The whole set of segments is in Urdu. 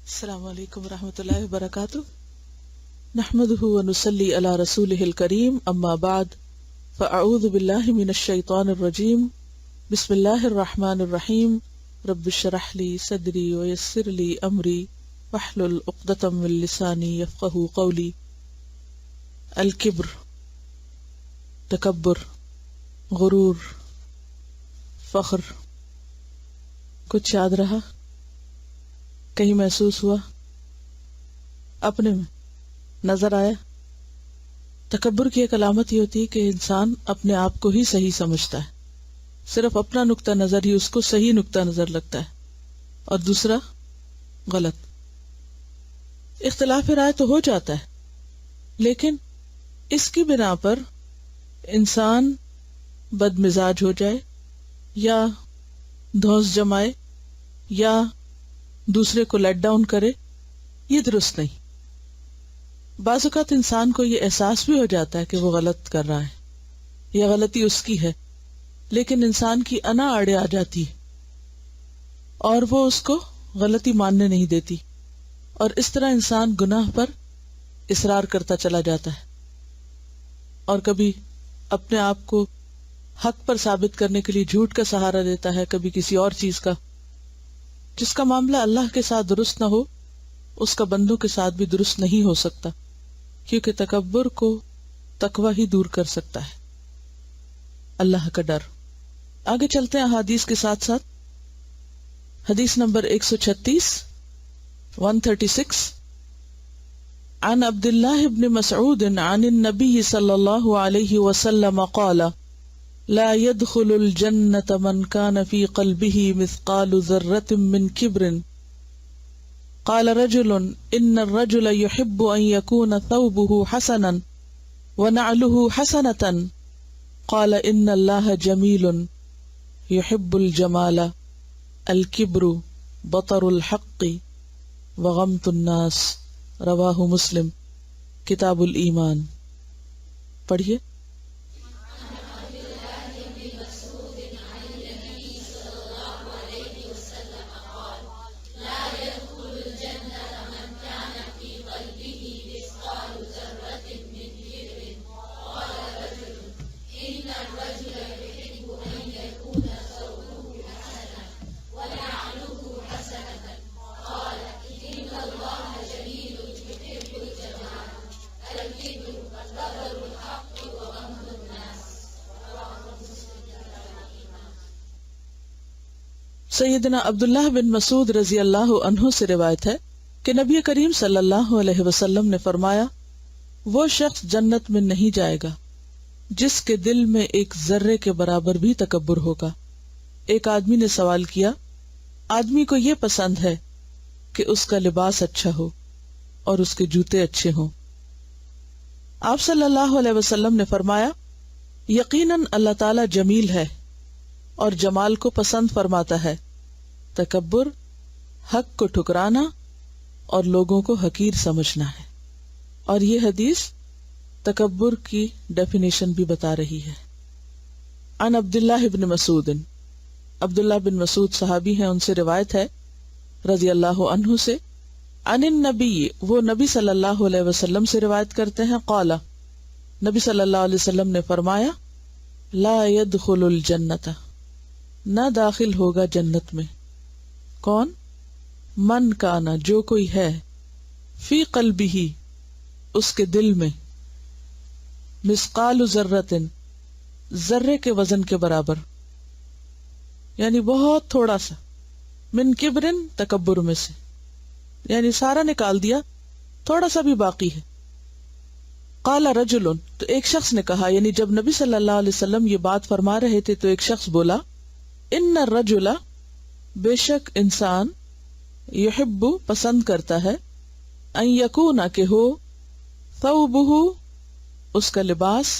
السلام علیکم ورحمۃ اللہ وبرکاتہ. نحمده ونصلی علی رسولہ الکریم. اما بعد فاعوذ باللہ من الشیطان الرجیم. بسم اللہ الرحمن الرحیم. رب اشرح لی صدری ویسر لی امری واحلل عقدۃ من لسانی یفقہوا قولی. الکبر، تکبر، غرور، فخر. کچھ یاد رہا؟ کہیں محسوس ہوا؟ اپنے میں نظر آیا؟ تکبر کی ایک علامت یہ ہوتی ہے کہ انسان اپنے آپ کو ہی صحیح سمجھتا ہے، صرف اپنا نقطہ نظر ہی اس کو صحیح نقطہ نظر لگتا ہے اور دوسرا غلط. اختلاف رائے تو ہو جاتا ہے، لیکن اس کی بنا پر انسان بد مزاج ہو جائے یا دھوس جمائے یا دوسرے کو لیٹ ڈاؤن کرے، یہ درست نہیں. بعض اوقات انسان کو یہ احساس بھی ہو جاتا ہے کہ وہ غلط کر رہا ہے یا غلطی اس کی ہے، لیکن انسان کی انا آڑے آ جاتی ہے اور وہ اس کو غلطی ماننے نہیں دیتی، اور اس طرح انسان گناہ پر اصرار کرتا چلا جاتا ہے اور کبھی اپنے آپ کو حق پر ثابت کرنے کے لیے جھوٹ کا سہارا دیتا ہے، کبھی کسی اور چیز کا. جس کا معاملہ اللہ کے ساتھ درست نہ ہو اس کا بندوں کے ساتھ بھی درست نہیں ہو سکتا، کیونکہ تکبر کو تقوی ہی دور کر سکتا ہے، اللہ کا ڈر. آگے چلتے ہیں احادیث کے ساتھ ساتھ. حدیث نمبر 136 عن عبد اللہ بن مسعود عن النبی صلی اللہ علیہ وسلم قال لا يدخل الجنة من كان في قلبه مثقال ذرة من كبر. قال رجل إن الرجل يحب أن يكون ثوبه حسنا ونعله حسنة. قال إن الله جميل يحب الجمال. الكبر بطر الحق وغمط الناس. رواہ مسلم. کتاب الایمان. پڑھیے. سیدنا عبداللہ بن مسعود رضی اللہ عنہ سے روایت ہے کہ نبی کریم صلی اللہ علیہ وسلم نے فرمایا، وہ شخص جنت میں نہیں جائے گا جس کے دل میں ایک ذرے کے برابر بھی تکبر ہوگا. ایک آدمی نے سوال کیا، آدمی کو یہ پسند ہے کہ اس کا لباس اچھا ہو اور اس کے جوتے اچھے ہوں. آپ صلی اللہ علیہ وسلم نے فرمایا، یقیناً اللہ تعالی جمیل ہے اور جمال کو پسند فرماتا ہے. تکبر حق کو ٹھکرانا اور لوگوں کو حقیر سمجھنا ہے. اور یہ حدیث تکبر کی ڈیفینیشن بھی بتا رہی ہے. عن عبداللہ بن مسعود، عبداللہ بن مسعود صحابی ہیں، ان سے روایت ہے رضی اللہ عنہ سے. عن النبی، وہ نبی صلی اللہ علیہ وسلم سے روایت کرتے ہیں. قال، نبی صلی اللہ علیہ وسلم نے فرمایا، لا يدخل الجنت، نہ داخل ہوگا جنت میں. کون؟ من کانا، جو کوئی ہے، فی قلبہ، اس کے دل میں، مثقال ذرۃ، ذرے کے وزن کے برابر، یعنی بہت تھوڑا سا، من کبرن، تکبر میں سے، یعنی سارا نکال دیا، تھوڑا سا بھی باقی ہے. قال رجل، تو ایک شخص نے کہا، یعنی جب نبی صلی اللہ علیہ وسلم یہ بات فرما رہے تھے تو ایک شخص بولا، ان الرجل، بے شک انسان، یحب، پسند کرتا ہے، ان یکون، کہ ہو، ثوبہ، اس کا لباس،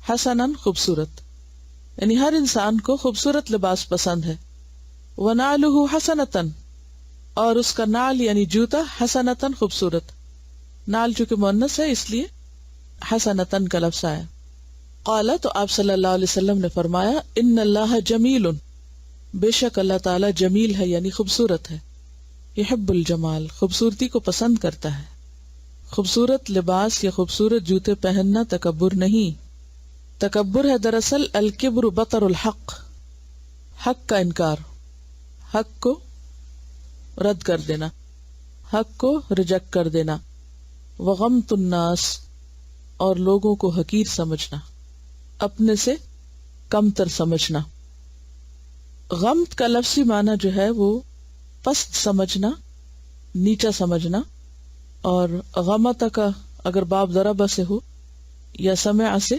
حسنا، خوبصورت، یعنی ہر انسان کو خوبصورت لباس پسند ہے. ونعلہ حسنتا، اور اس کا نعل یعنی جوتا، حسنتا، خوبصورت. نعل چونکہ مؤنث ہے اس لیے حسنتن کا لفظ آیا. قال، تو آپ صلی اللہ علیہ وسلم نے فرمایا، ان اللہ جمیل، بے شک اللہ تعالی جمیل ہے یعنی خوبصورت ہے. یحب الجمال، خوبصورتی کو پسند کرتا ہے. خوبصورت لباس یا خوبصورت جوتے پہننا تکبر نہیں. تکبر ہے دراصل الکبر بطر الحق، حق کا انکار، حق کو رد کر دینا، حق کو ریجیکٹ کر دینا. وغمط الناس، اور لوگوں کو حقیر سمجھنا، اپنے سے کمتر سمجھنا. غمط کا لفظی معنی جو ہے وہ پست سمجھنا، نیچا سمجھنا، اور غمط کا اگر باب ضربہ سے ہو یا سمع سے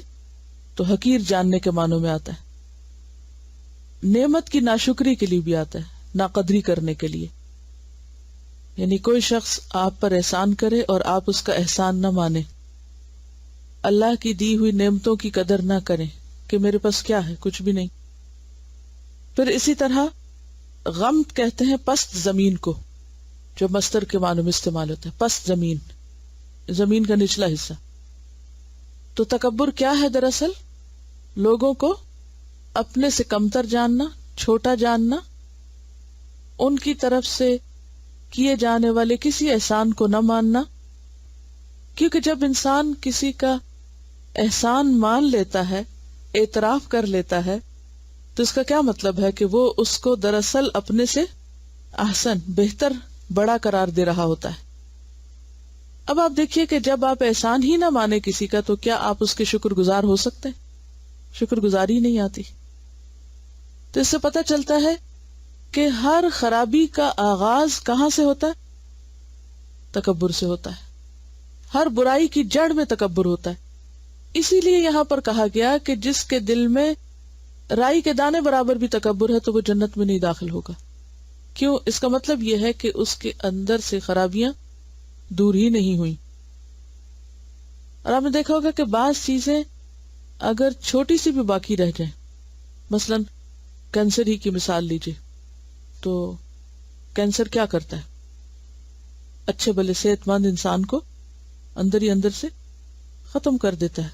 تو حقیر جاننے کے معنوں میں آتا ہے. نعمت کی ناشکری کے لیے بھی آتا ہے، ناقدری کرنے کے لیے. یعنی کوئی شخص آپ پر احسان کرے اور آپ اس کا احسان نہ مانے، اللہ کی دی ہوئی نعمتوں کی قدر نہ کریں کہ میرے پاس کیا ہے، کچھ بھی نہیں. پھر اسی طرح غمط کہتے ہیں پست زمین کو، جو مصدر کے معنوں میں استعمال ہوتا ہے. پست زمین، زمین کا نچلا حصہ. تو تکبر کیا ہے دراصل؟ لوگوں کو اپنے سے کمتر جاننا، چھوٹا جاننا، ان کی طرف سے کیے جانے والے کسی احسان کو نہ ماننا. کیونکہ جب انسان کسی کا احسان مان لیتا ہے، اعتراف کر لیتا ہے، تو اس کا کیا مطلب ہے کہ وہ اس کو دراصل اپنے سے احسن، بہتر، بڑا قرار دے رہا ہوتا ہے. اب آپ دیکھیے کہ جب آپ احسان ہی نہ مانے کسی کا تو کیا آپ اس کے شکر گزار ہو سکتے ہیں؟ شکر گزاری نہیں آتی. تو اس سے پتہ چلتا ہے کہ ہر خرابی کا آغاز کہاں سے ہوتا ہے؟ تکبر سے ہوتا ہے. ہر برائی کی جڑ میں تکبر ہوتا ہے. اسی لیے یہاں پر کہا گیا کہ جس کے دل میں رائی کے دانے برابر بھی تکبر ہے تو وہ جنت میں نہیں داخل ہوگا. کیوں؟ اس کا مطلب یہ ہے کہ اس کے اندر سے خرابیاں دور ہی نہیں ہوئی. اور آپ نے دیکھا ہوگا کہ بعض چیزیں اگر چھوٹی سی بھی باقی رہ جائیں، مثلا کینسر ہی کی مثال لیجئے، تو کینسر کیا کرتا ہے؟ اچھے بھلے صحت مند انسان کو اندر ہی اندر سے ختم کر دیتا ہے،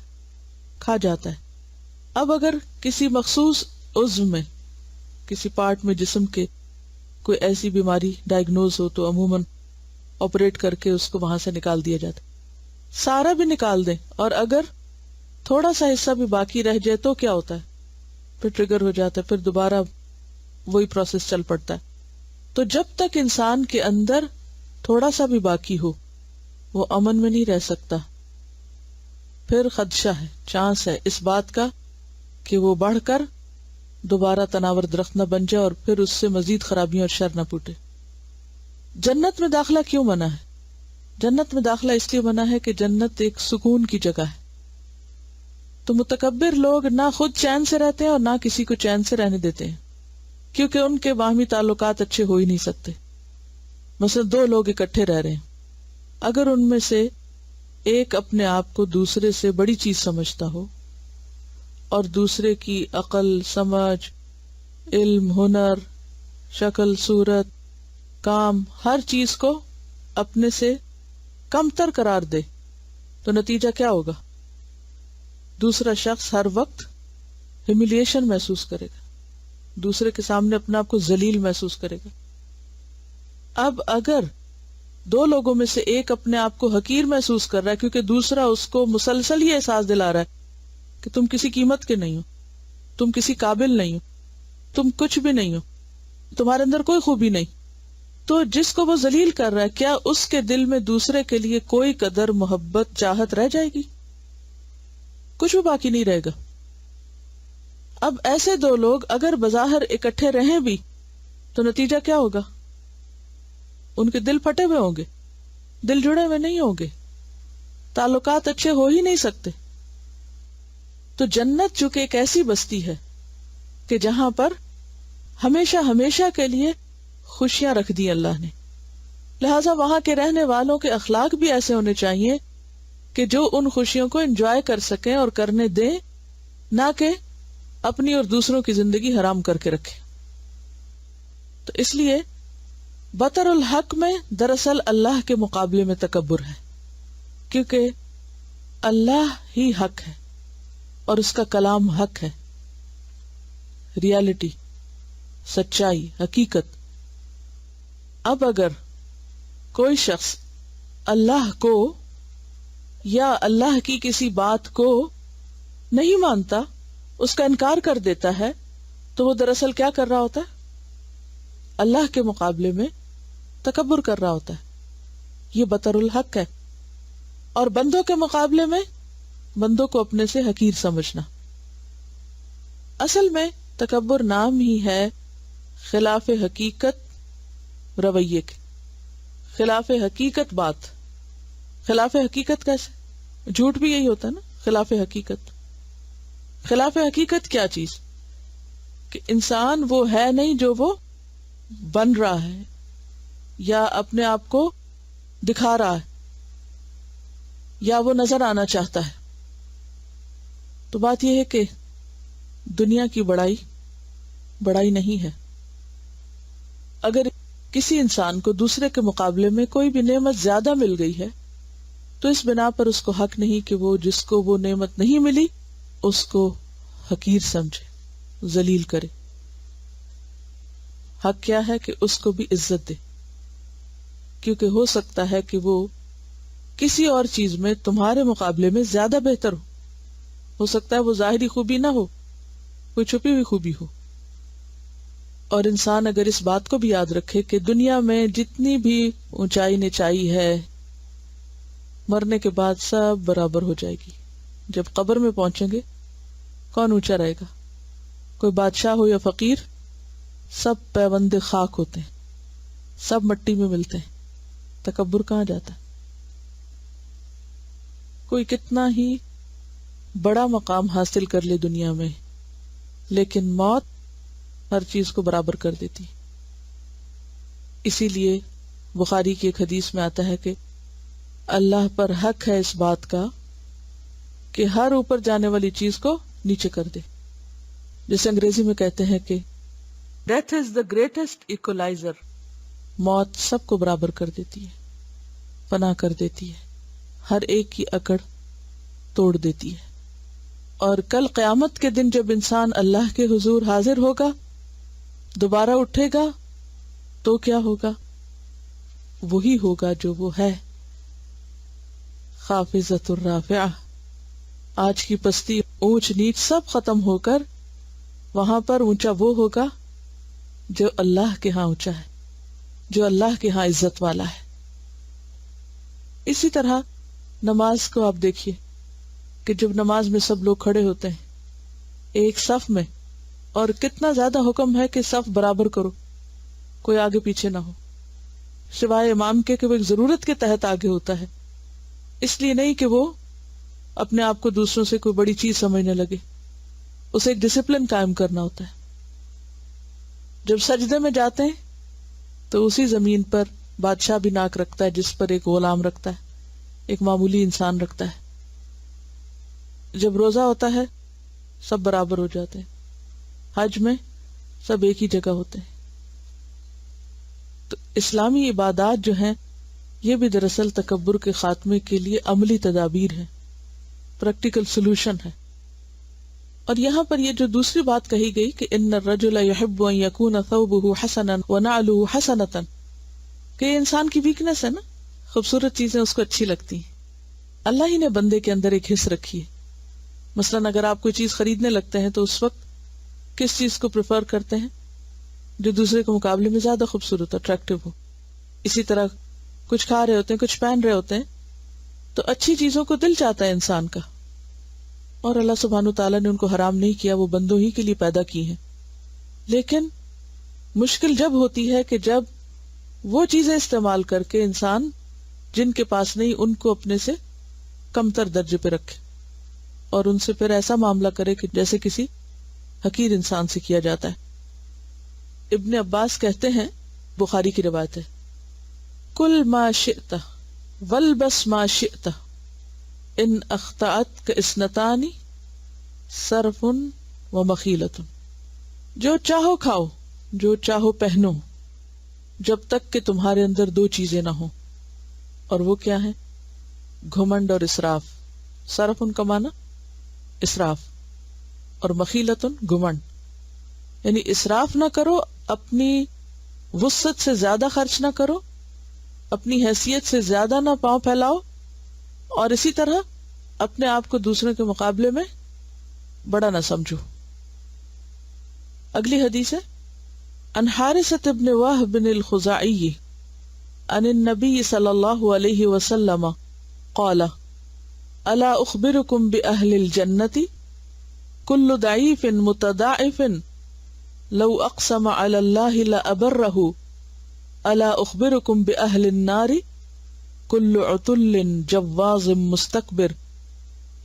کھا جاتا ہے. اب اگر کسی مخصوص عضو میں، کسی پارٹ میں جسم کے کوئی ایسی بیماری ڈائگنوز ہو تو عموماً آپریٹ کر کے اس کو وہاں سے نکال دیا جاتا ہے. سارا بھی نکال دیں اور اگر تھوڑا سا حصہ بھی باقی رہ جائے تو کیا ہوتا ہے؟ پھر ٹریگر ہو جاتا ہے، پھر دوبارہ وہی پروسیس چل پڑتا ہے. تو جب تک انسان کے اندر تھوڑا سا بھی باقی ہو وہ امن میں نہیں رہ سکتا. پھر خدشہ ہے، چانس ہے اس بات کا کہ وہ بڑھ کر دوبارہ تناور درخت نہ بن جائے اور پھر اس سے مزید خرابیاں اور شر نہ پوٹے. جنت میں داخلہ کیوں منع ہے؟ جنت میں داخلہ اس لیے منع ہے کہ جنت ایک سکون کی جگہ ہے. تو متکبر لوگ نہ خود چین سے رہتے ہیں اور نہ کسی کو چین سے رہنے دیتے ہیں، کیونکہ ان کے باہمی تعلقات اچھے ہو ہی نہیں سکتے. مثلا دو لوگ اکٹھے رہ رہے ہیں، اگر ان میں سے ایک اپنے آپ کو دوسرے سے بڑی چیز سمجھتا ہو اور دوسرے کی عقل، سمجھ، علم، ہنر، شکل، صورت، کام، ہر چیز کو اپنے سے کمتر قرار دے تو نتیجہ کیا ہوگا؟ دوسرا شخص ہر وقت ہیوملیشن محسوس کرے گا، دوسرے کے سامنے اپنے آپ کو ذلیل محسوس کرے گا. اب اگر دو لوگوں میں سے ایک اپنے آپ کو حقیر محسوس کر رہا ہے کیونکہ دوسرا اس کو مسلسل یہ احساس دلا رہا ہے کہ تم کسی قیمت کے نہیں ہو، تم کسی قابل نہیں ہو، تم کچھ بھی نہیں ہو، تمہارے اندر کوئی خوبی نہیں، تو جس کو وہ ذلیل کر رہا ہے کیا اس کے دل میں دوسرے کے لیے کوئی قدر، محبت، چاہت رہ جائے گی؟ کچھ بھی باقی نہیں رہے گا. اب ایسے دو لوگ اگر بظاہر اکٹھے رہیں بھی تو نتیجہ کیا ہوگا؟ ان کے دل پھٹے ہوئے ہوں گے، دل جڑے ہوئے نہیں ہوں گے، تعلقات اچھے ہو ہی نہیں سکتے. تو جنت چونکہ ایک ایسی بستی ہے کہ جہاں پر ہمیشہ ہمیشہ کے لیے خوشیاں رکھ دی اللہ نے، لہٰذا وہاں کے رہنے والوں کے اخلاق بھی ایسے ہونے چاہیے کہ جو ان خوشیوں کو انجوائے کر سکیں اور کرنے دیں، نہ کہ اپنی اور دوسروں کی زندگی حرام کر کے رکھیں. تو اس لیے بطر الحق میں دراصل اللہ کے مقابلے میں تکبر ہے، کیونکہ اللہ ہی حق ہے اور اس کا کلام حق ہے، ریالٹی، سچائی، حقیقت. اب اگر کوئی شخص اللہ کو یا اللہ کی کسی بات کو نہیں مانتا، اس کا انکار کر دیتا ہے، تو وہ دراصل کیا کر رہا ہوتا ہے؟ اللہ کے مقابلے میں تکبر کر رہا ہوتا ہے. یہ بطر الحق ہے. اور بندوں کے مقابلے میں بندوں کو اپنے سے حقیر سمجھنا. اصل میں تکبر نام ہی ہے خلاف حقیقت رویے کے، خلاف حقیقت بات. خلاف حقیقت کیسے؟ جھوٹ بھی یہی ہوتا ہے نا، خلاف حقیقت. خلاف حقیقت کیا چیز؟ کہ انسان وہ ہے نہیں جو وہ بن رہا ہے یا اپنے آپ کو دکھا رہا ہے یا وہ نظر آنا چاہتا ہے. تو بات یہ ہے کہ دنیا کی بڑائی نہیں ہے. اگر کسی انسان کو دوسرے کے مقابلے میں کوئی بھی نعمت زیادہ مل گئی ہے تو اس بنا پر اس کو حق نہیں کہ وہ جس کو وہ نعمت نہیں ملی اس کو حقیر سمجھے، ذلیل کرے. حق کیا ہے کہ اس کو بھی عزت دے، کیونکہ ہو سکتا ہے کہ وہ کسی اور چیز میں تمہارے مقابلے میں زیادہ بہتر ہو سکتا ہے وہ ظاہری خوبی نہ ہو، کوئی چھپی ہوئی خوبی ہو. اور انسان اگر اس بات کو بھی یاد رکھے کہ دنیا میں جتنی بھی اونچائی نیچائی ہے مرنے کے بعد سب برابر ہو جائے گی. جب قبر میں پہنچیں گے کون اونچا رہے گا؟ کوئی بادشاہ ہو یا فقیر، سب پیوند خاک ہوتے ہیں، سب مٹی میں ملتے ہیں. تکبر کہاں جاتا ہے؟ کوئی کتنا ہی بڑا مقام حاصل کر لے دنیا میں، لیکن موت ہر چیز کو برابر کر دیتی. اسی لیے بخاری کی ایک حدیث میں آتا ہے کہ اللہ پر حق ہے اس بات کا کہ ہر اوپر جانے والی چیز کو نیچے کر دے. جیسے انگریزی میں کہتے ہیں کہ ڈیتھ از دا گریٹسٹ ایکولائزر. موت سب کو برابر کر دیتی ہے، فنا کر دیتی ہے، ہر ایک کی اکڑ توڑ دیتی ہے. اور کل قیامت کے دن جب انسان اللہ کے حضور حاضر ہوگا، دوبارہ اٹھے گا، تو کیا ہوگا؟ وہی ہوگا جو وہ ہے، خافضۃ الرافعہ. آج کی پستی، اونچ نیچ سب ختم ہو کر وہاں پر اونچا وہ ہوگا جو اللہ کے ہاں اونچا ہے، جو اللہ کے ہاں عزت والا ہے. اسی طرح نماز کو آپ دیکھیے کہ جب نماز میں سب لوگ کھڑے ہوتے ہیں ایک صف میں، اور کتنا زیادہ حکم ہے کہ صف برابر کرو، کوئی آگے پیچھے نہ ہو، سوائے امام کے کہ وہ ایک ضرورت کے تحت آگے ہوتا ہے، اس لیے نہیں کہ وہ اپنے آپ کو دوسروں سے کوئی بڑی چیز سمجھنے لگے. اسے ایک ڈسپلن قائم کرنا ہوتا ہے. جب سجدے میں جاتے ہیں تو اسی زمین پر بادشاہ بھی ناک رکھتا ہے جس پر ایک غلام رکھتا ہے، ایک معمولی انسان رکھتا ہے. جب روزہ ہوتا ہے سب برابر ہو جاتے ہیں، حج میں سب ایک ہی جگہ ہوتے ہیں. تو اسلامی عبادات جو ہیں یہ بھی دراصل تکبر کے خاتمے کے لیے عملی تدابیر ہیں، پریکٹیکل سولوشن ہے. اور یہاں پر یہ جو دوسری بات کہی گئی کہ ان الرجل يحب ان يكون ثوبه حسنا ونعله حسنة، کہ یہ انسان کی ویکنس ہے نا، خوبصورت چیزیں اس کو اچھی لگتی ہیں. اللہ ہی نے بندے کے اندر ایک حس رکھی ہے. مثلا اگر آپ کوئی چیز خریدنے لگتے ہیں تو اس وقت کس چیز کو پریفر کرتے ہیں؟ جو دوسرے کے مقابلے میں زیادہ خوبصورت، اٹریکٹیو ہو. اسی طرح کچھ کھا رہے ہوتے ہیں، کچھ پہن رہے ہوتے ہیں، تو اچھی چیزوں کو دل چاہتا ہے انسان کا. اور اللہ سبحانہ وتعالیٰ نے ان کو حرام نہیں کیا، وہ بندوں ہی کے لیے پیدا کی ہیں. لیکن مشکل جب ہوتی ہے کہ جب وہ چیزیں استعمال کر کے انسان جن کے پاس نہیں ان کو اپنے سے کمتر درجے پہ رکھے اور ان سے پھر ایسا معاملہ کرے کہ جیسے کسی حقیر انسان سے کیا جاتا ہے. ابن عباس کہتے ہیں، بخاری کی روایت ہے، کل ما شئت والبس ما شئت ان اخطأت کاثنتان صرف و مخیلۃ. جو چاہو کھاؤ، جو چاہو پہنو، جب تک کہ تمہارے اندر دو چیزیں نہ ہوں. اور وہ کیا ہیں؟ گھمنڈ اور اسراف. صرف ان کا معنی اسراف، اور مخیلتن گھمنڈ. یعنی اسراف نہ کرو، اپنی وسعت سے زیادہ خرچ نہ کرو، اپنی حیثیت سے زیادہ نہ پاؤں پھیلاؤ، اور اسی طرح اپنے آپ کو دوسروں کے مقابلے میں بڑا نہ سمجھو۔ اگلی حدیث ہے عن حارثة بن وهب الخزاعي عن النبي صلی اللہ علیہ وسلم قال الا اخبركم بأهل الجنة كل ضعيف متضاعف لو اقسم على الله لأبره الا اخبركم بأهل النار كل عتل جواز مستكبر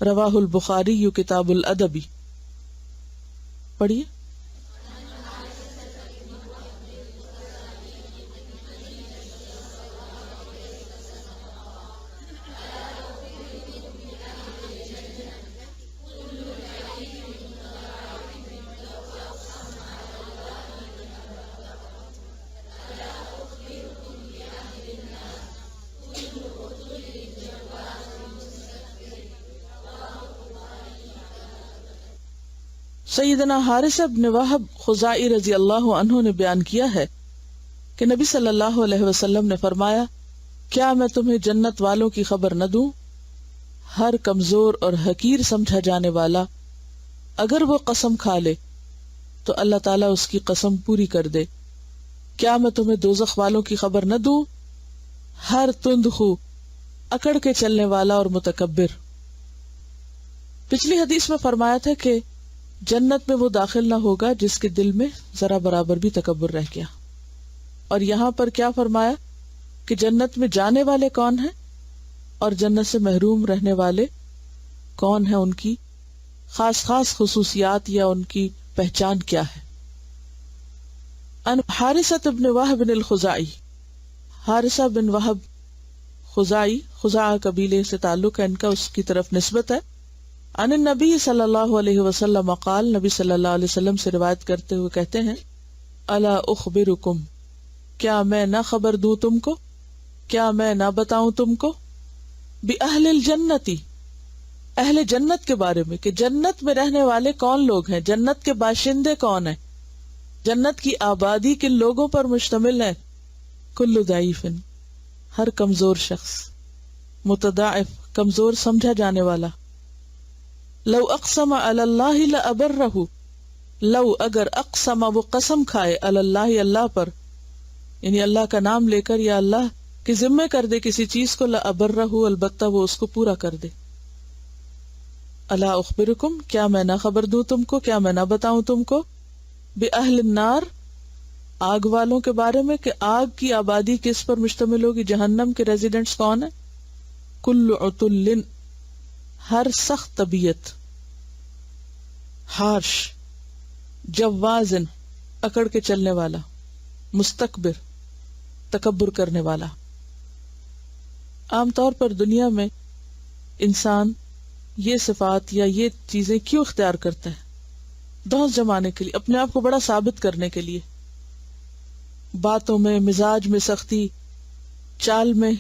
رواہ البخاری کتاب الادب۔ پڑھیے۔ سیدنا حارثہ بن وہب خزاعی رضی اللہ عنہ نے بیان کیا ہے کہ نبی صلی اللہ علیہ وسلم نے فرمایا، کیا میں تمہیں جنت والوں کی خبر نہ دوں؟ ہر کمزور اور حقیر سمجھا جانے والا اگر وہ قسم کھا لے تو اللہ تعالیٰ اس کی قسم پوری کر دے۔ کیا میں تمہیں دوزخ والوں کی خبر نہ دوں؟ ہر تند خو، اکڑ کے چلنے والا اور متکبر۔ پچھلی حدیث میں فرمایا تھا کہ جنت میں وہ داخل نہ ہوگا جس کے دل میں ذرا برابر بھی تکبر رہ گیا، اور یہاں پر کیا فرمایا کہ جنت میں جانے والے کون ہیں اور جنت سے محروم رہنے والے کون ہیں، ان کی خاص خصوصیات یا ان کی پہچان کیا ہے۔ ان حارثہ بن وہب الخزاعی، حارثہ بن وہب خزاعی، خزاعہ قبیلے سے تعلق ہے ان کا، اس کی طرف نسبت ہے۔ عن النبی صلی اللہ علیہ وسلم قال، نبی صلی اللہ علیہ وسلم سے روایت کرتے ہوئے کہتے ہیں، الا اخبرکم، کیا میں نہ خبر دوں تم کو، کیا میں نہ بتاؤں تم کو، بأہل الجنتی، اہل جنت کے بارے میں، کہ جنت میں رہنے والے کون لوگ ہیں، جنت کے باشندے کون ہیں، جنت کی آبادی کن لوگوں پر مشتمل ہے۔ کل ضعیف، ہر کمزور شخص، متضاعف، کمزور سمجھا جانے والا، لو اقسم علی اللہ لأبرہ، لو اگر اقسم وہ قسم کھائے علی اللہ اللہ پر، یعنی اللہ کا نام لے کر یا اللہ کے ذمے کر دے کسی چیز کو، لأبرہ البتہ وہ اس کو پورا کر دے۔ الا اخبرکم، کیا میں نہ خبر دوں تم کو، کیا میں نہ بتاؤں تم کو، بأہل النار، آگ والوں کے بارے میں، کہ آگ کی آبادی کس پر مشتمل ہوگی، جہنم کے ریزیڈنٹس کون ہیں۔ کل عتل، ہر سخت طبیعت، ہارش، جوازن، اکڑ کے چلنے والا، مستکبر، تکبر کرنے والا۔ عام طور پر دنیا میں انسان یہ صفات یا یہ چیزیں کیوں اختیار کرتا ہے؟ دھوس جمانے کے لیے، اپنے آپ کو بڑا ثابت کرنے کے لیے، باتوں میں، مزاج میں سختی، چال میں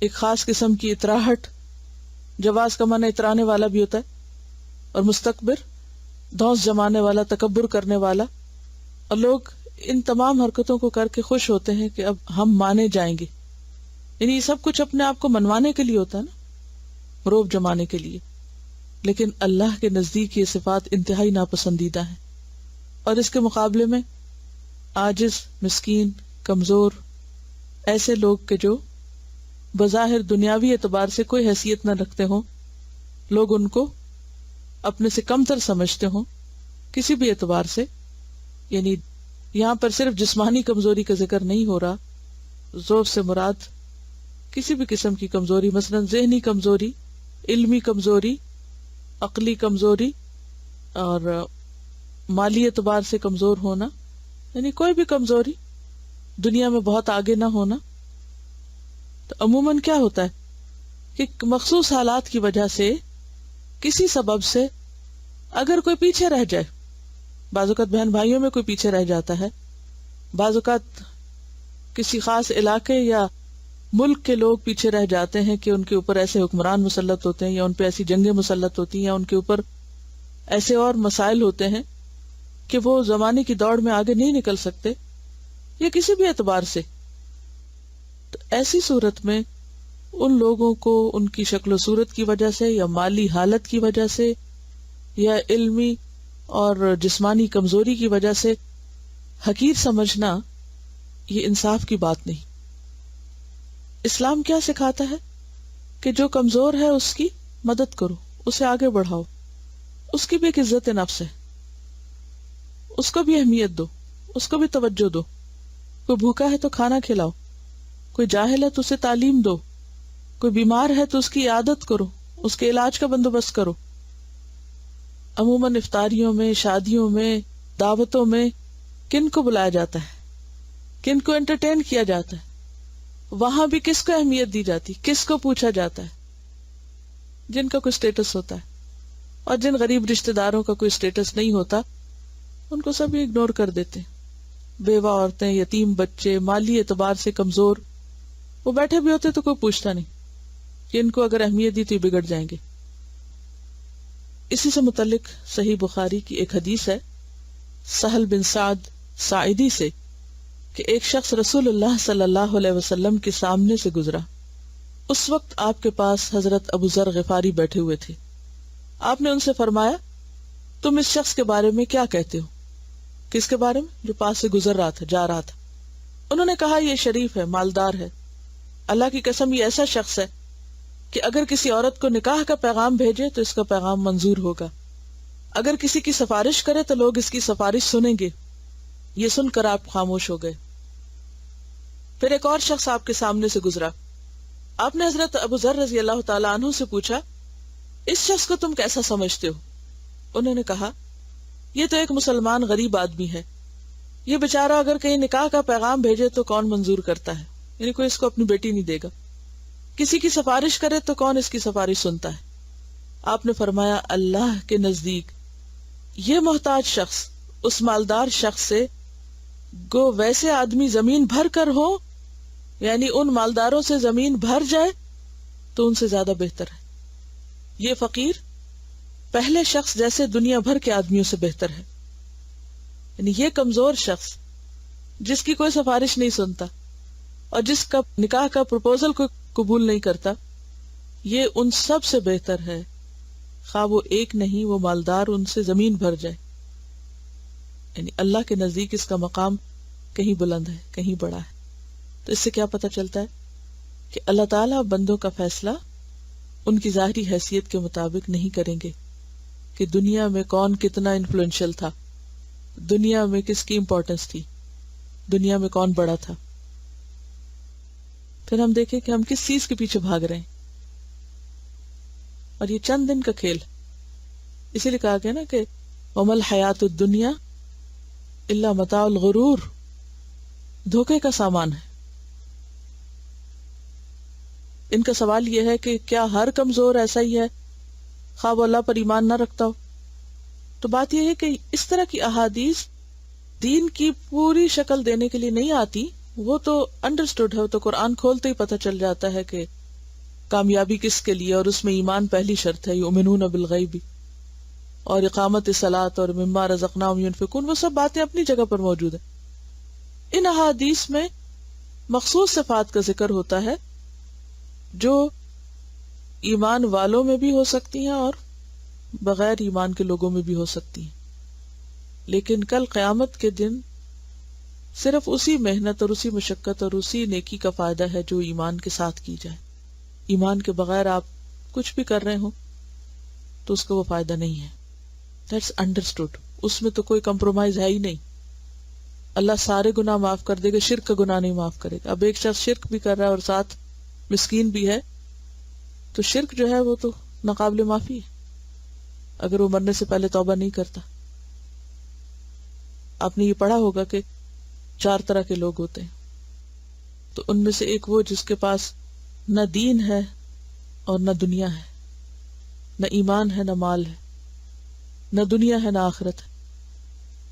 ایک خاص قسم کی اتراہٹ، جواز کا معنی اترانے والا بھی ہوتا ہے، اور مستکبر، دھوس جمانے والا، تکبر کرنے والا، اور لوگ ان تمام حرکتوں کو کر کے خوش ہوتے ہیں کہ اب ہم مانے جائیں گے، یعنی یہ سب کچھ اپنے آپ کو منوانے کے لیے ہوتا ہے نا، روب جمانے کے لیے۔ لیکن اللہ کے نزدیک یہ صفات انتہائی ناپسندیدہ ہیں، اور اس کے مقابلے میں عاجز، مسکین، کمزور، ایسے لوگ کہ جو بظاہر دنیاوی اعتبار سے کوئی حیثیت نہ رکھتے ہوں، لوگ ان کو اپنے سے کمتر سمجھتے ہوں کسی بھی اعتبار سے، یعنی یہاں پر صرف جسمانی کمزوری کا ذکر نہیں ہو رہا، ضعف سے مراد کسی بھی قسم کی کمزوری، مثلا ذہنی کمزوری، علمی کمزوری، عقلی کمزوری، اور مالی اعتبار سے کمزور ہونا، یعنی کوئی بھی کمزوری، دنیا میں بہت آگے نہ ہونا۔ تو عموماً کیا ہوتا ہے کہ مخصوص حالات کی وجہ سے، کسی سبب سے اگر کوئی پیچھے رہ جائے، بعض اوقات بہن بھائیوں میں کوئی پیچھے رہ جاتا ہے، بعض اوقات کسی خاص علاقے یا ملک کے لوگ پیچھے رہ جاتے ہیں کہ ان کے اوپر ایسے حکمران مسلط ہوتے ہیں، یا ان پہ ایسی جنگیں مسلط ہوتی ہیں، یا ان کے اوپر ایسے اور مسائل ہوتے ہیں کہ وہ زمانے کی دوڑ میں آگے نہیں نکل سکتے، یا کسی بھی اعتبار سے، تو ایسی صورت میں ان لوگوں کو ان کی شکل و صورت کی وجہ سے یا مالی حالت کی وجہ سے یا علمی اور جسمانی کمزوری کی وجہ سے حقیر سمجھنا یہ انصاف کی بات نہیں. اسلام کیا سکھاتا ہے کہ جو کمزور ہے اس کی مدد کرو، اسے آگے بڑھاؤ، اس کی بھی ایک عزت نفس ہے، اس کو بھی اہمیت دو، اس کو بھی توجہ دو. کوئی بھوکا ہے تو کھانا کھلاؤ، کوئی جاہل ہے تو اسے تعلیم دو، کوئی بیمار ہے تو اس کی عیادت کرو، اس کے علاج کا بندوبست کرو. عموماً افطاریوں میں، شادیوں میں، دعوتوں میں کن کو بلایا جاتا ہے، کن کو انٹرٹین کیا جاتا ہے، وہاں بھی کس کو اہمیت دی جاتی، کس کو پوچھا جاتا ہے؟ جن کا کوئی سٹیٹس ہوتا ہے. اور جن غریب رشتہ داروں کا کوئی سٹیٹس نہیں ہوتا ان کو سب اگنور کر دیتے. بیوہ عورتیں، یتیم بچے، مالی اعتبار سے کمزور، وہ بیٹھے بھی ہوتے تو کوئی پوچھتا نہیں کہ ان کو اگر اہمیت دی تو یہ بگڑ جائیں گے. اسی سے متعلق صحیح بخاری کی ایک حدیث ہے سہل بن سعد ساعدی سے کہ ایک شخص رسول اللہ صلی اللہ علیہ وسلم کے سامنے سے گزرا. اس وقت آپ کے پاس حضرت ابو ذر غفاری بیٹھے ہوئے تھے. آپ نے ان سے فرمایا تم اس شخص کے بارے میں کیا کہتے ہو؟ کس کے بارے میں؟ جو پاس سے گزر رہا تھا، جا رہا تھا. انہوں نے کہا یہ شریف ہے، مالدار ہے، اللہ کی قسم یہ ایسا شخص ہے کہ اگر کسی عورت کو نکاح کا پیغام بھیجے تو اس کا پیغام منظور ہوگا، اگر کسی کی سفارش کرے تو لوگ اس کی سفارش سنیں گے. یہ سن کر آپ خاموش ہو گئے. پھر ایک اور شخص آپ کے سامنے سے گزرا. آپ نے حضرت ابو ذر رضی اللہ تعالیٰ عنہ سے پوچھا اس شخص کو تم کیسا سمجھتے ہو؟ انہوں نے کہا یہ تو ایک مسلمان غریب آدمی ہے، یہ بیچارہ اگر کہیں نکاح کا پیغام بھیجے تو کون منظور کرتا ہے، یعنی کوئی اس کو اپنی بیٹی نہیں دے گا. کسی کی سفارش کرے تو کون اس کی سفارش سنتا ہے. آپ نے فرمایا اللہ کے نزدیک یہ محتاج شخص اس مالدار شخص سے گو ویسے آدمی زمین بھر کر ہو، یعنی ان مالداروں سے زمین بھر جائے تو ان سے زیادہ بہتر ہے. یہ فقیر پہلے شخص جیسے دنیا بھر کے آدمیوں سے بہتر ہے. یعنی یہ کمزور شخص جس کی کوئی سفارش نہیں سنتا اور جس کا نکاح کا پروپوزل کوئی قبول نہیں کرتا، یہ ان سب سے بہتر ہے، خواہ وہ ایک نہیں وہ مالدار ان سے زمین بھر جائے. یعنی اللہ کے نزدیک اس کا مقام کہیں بلند ہے، کہیں بڑا ہے. تو اس سے کیا پتہ چلتا ہے کہ اللہ تعالیٰ بندوں کا فیصلہ ان کی ظاہری حیثیت کے مطابق نہیں کریں گے کہ دنیا میں کون کتنا انفلوئنشل تھا، دنیا میں کس کی امپورٹنس تھی، دنیا میں کون بڑا تھا. پھر ہم دیکھیں کہ ہم کس چیز کے پیچھے بھاگ رہے ہیں. اور یہ چند دن کا کھیل، اسی لیے کہا گیا نا کہ وَمَا الْحَيَاةُ الدُّنْيَا إِلَّا مَتَاعُ الْغُرُورِ، دھوکے کا سامان ہے. ان کا سوال یہ ہے کہ کیا ہر کمزور ایسا ہی ہے خواہ وہ اللہ پر ایمان نہ رکھتا ہو؟ تو بات یہ ہے کہ اس طرح کی احادیث دین کی پوری شکل دینے کے لیے نہیں آتی، وہ تو انڈرسٹوڈ ہے، وہ تو قرآن کھولتے ہی پتہ چل جاتا ہے کہ کامیابی کس کے لیے، اور اس میں ایمان پہلی شرط ہے، یؤمنون بالغیب اور اقامت الصلاۃ اور مما رزقناہم ينفقون، وہ سب باتیں اپنی جگہ پر موجود ہیں. ان احادیث میں مخصوص صفات کا ذکر ہوتا ہے جو ایمان والوں میں بھی ہو سکتی ہیں اور بغیر ایمان کے لوگوں میں بھی ہو سکتی ہیں. لیکن کل قیامت کے دن صرف اسی محنت اور اسی مشقت اور اسی نیکی کا فائدہ ہے جو ایمان کے ساتھ کی جائے. ایمان کے بغیر آپ کچھ بھی کر رہے ہو تو اس کو وہ فائدہ نہیں ہے. That's understood. اس میں تو کوئی کمپرومائز ہے ہی نہیں. اللہ سارے گناہ معاف کر دے گا، شرک کا گناہ نہیں معاف کرے گا. اب ایک شخص شرک بھی کر رہا ہے اور ساتھ مسکین بھی ہے تو شرک جو ہے وہ تو ناقابل معافی ہے اگر وہ مرنے سے پہلے توبہ نہیں کرتا. آپ نے یہ پڑھا ہوگا کہ 4 طرح کے لوگ ہوتے ہیں، تو ان میں سے ایک وہ جس کے پاس نہ دین ہے اور نہ دنیا ہے، نہ ایمان ہے نہ مال ہے، نہ دنیا ہے نہ آخرت ہے.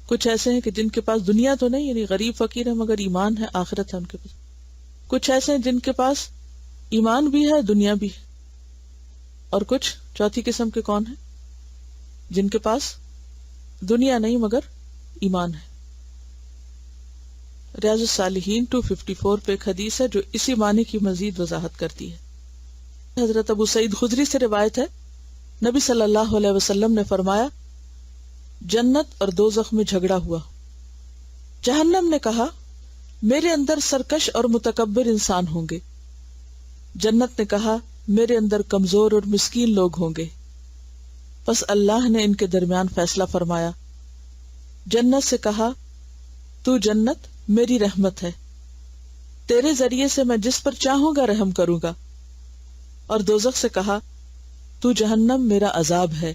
کچھ ایسے ہیں کہ جن کے پاس دنیا تو نہیں، یعنی غریب فقیر ہے، مگر ایمان ہے، آخرت ہے ان کے پاس. کچھ ایسے ہیں جن کے پاس ایمان بھی ہے، دنیا بھی ہے. اور کچھ چوتھی قسم کے کون ہیں؟ جن کے پاس دنیا نہیں مگر ایمان ہے. ریاض الصالحین 254 پہ ایک حدیث ہے جو اسی معنی کی مزید وضاحت کرتی ہے۔ حضرت ابو سعید خدری سے روایت ہے، نبی صلی اللہ علیہ وسلم نے فرمایا، جنت اور دوزخ میں جھگڑا ہوا۔ جہنم نے کہا، میرے اندر سرکش اور متکبر انسان ہوں گے۔ جنت نے کہا، میرے اندر کمزور اور مسکین لوگ ہوں گے۔ پس اللہ نے ان کے درمیان فیصلہ فرمایا۔ جنت سے کہا، تو جنت میری رحمت ہے، تیرے ذریعے سے میں جس پر چاہوں گا رحم کروں گا۔ اور دوزخ سے کہا، تو جہنم میرا عذاب ہے،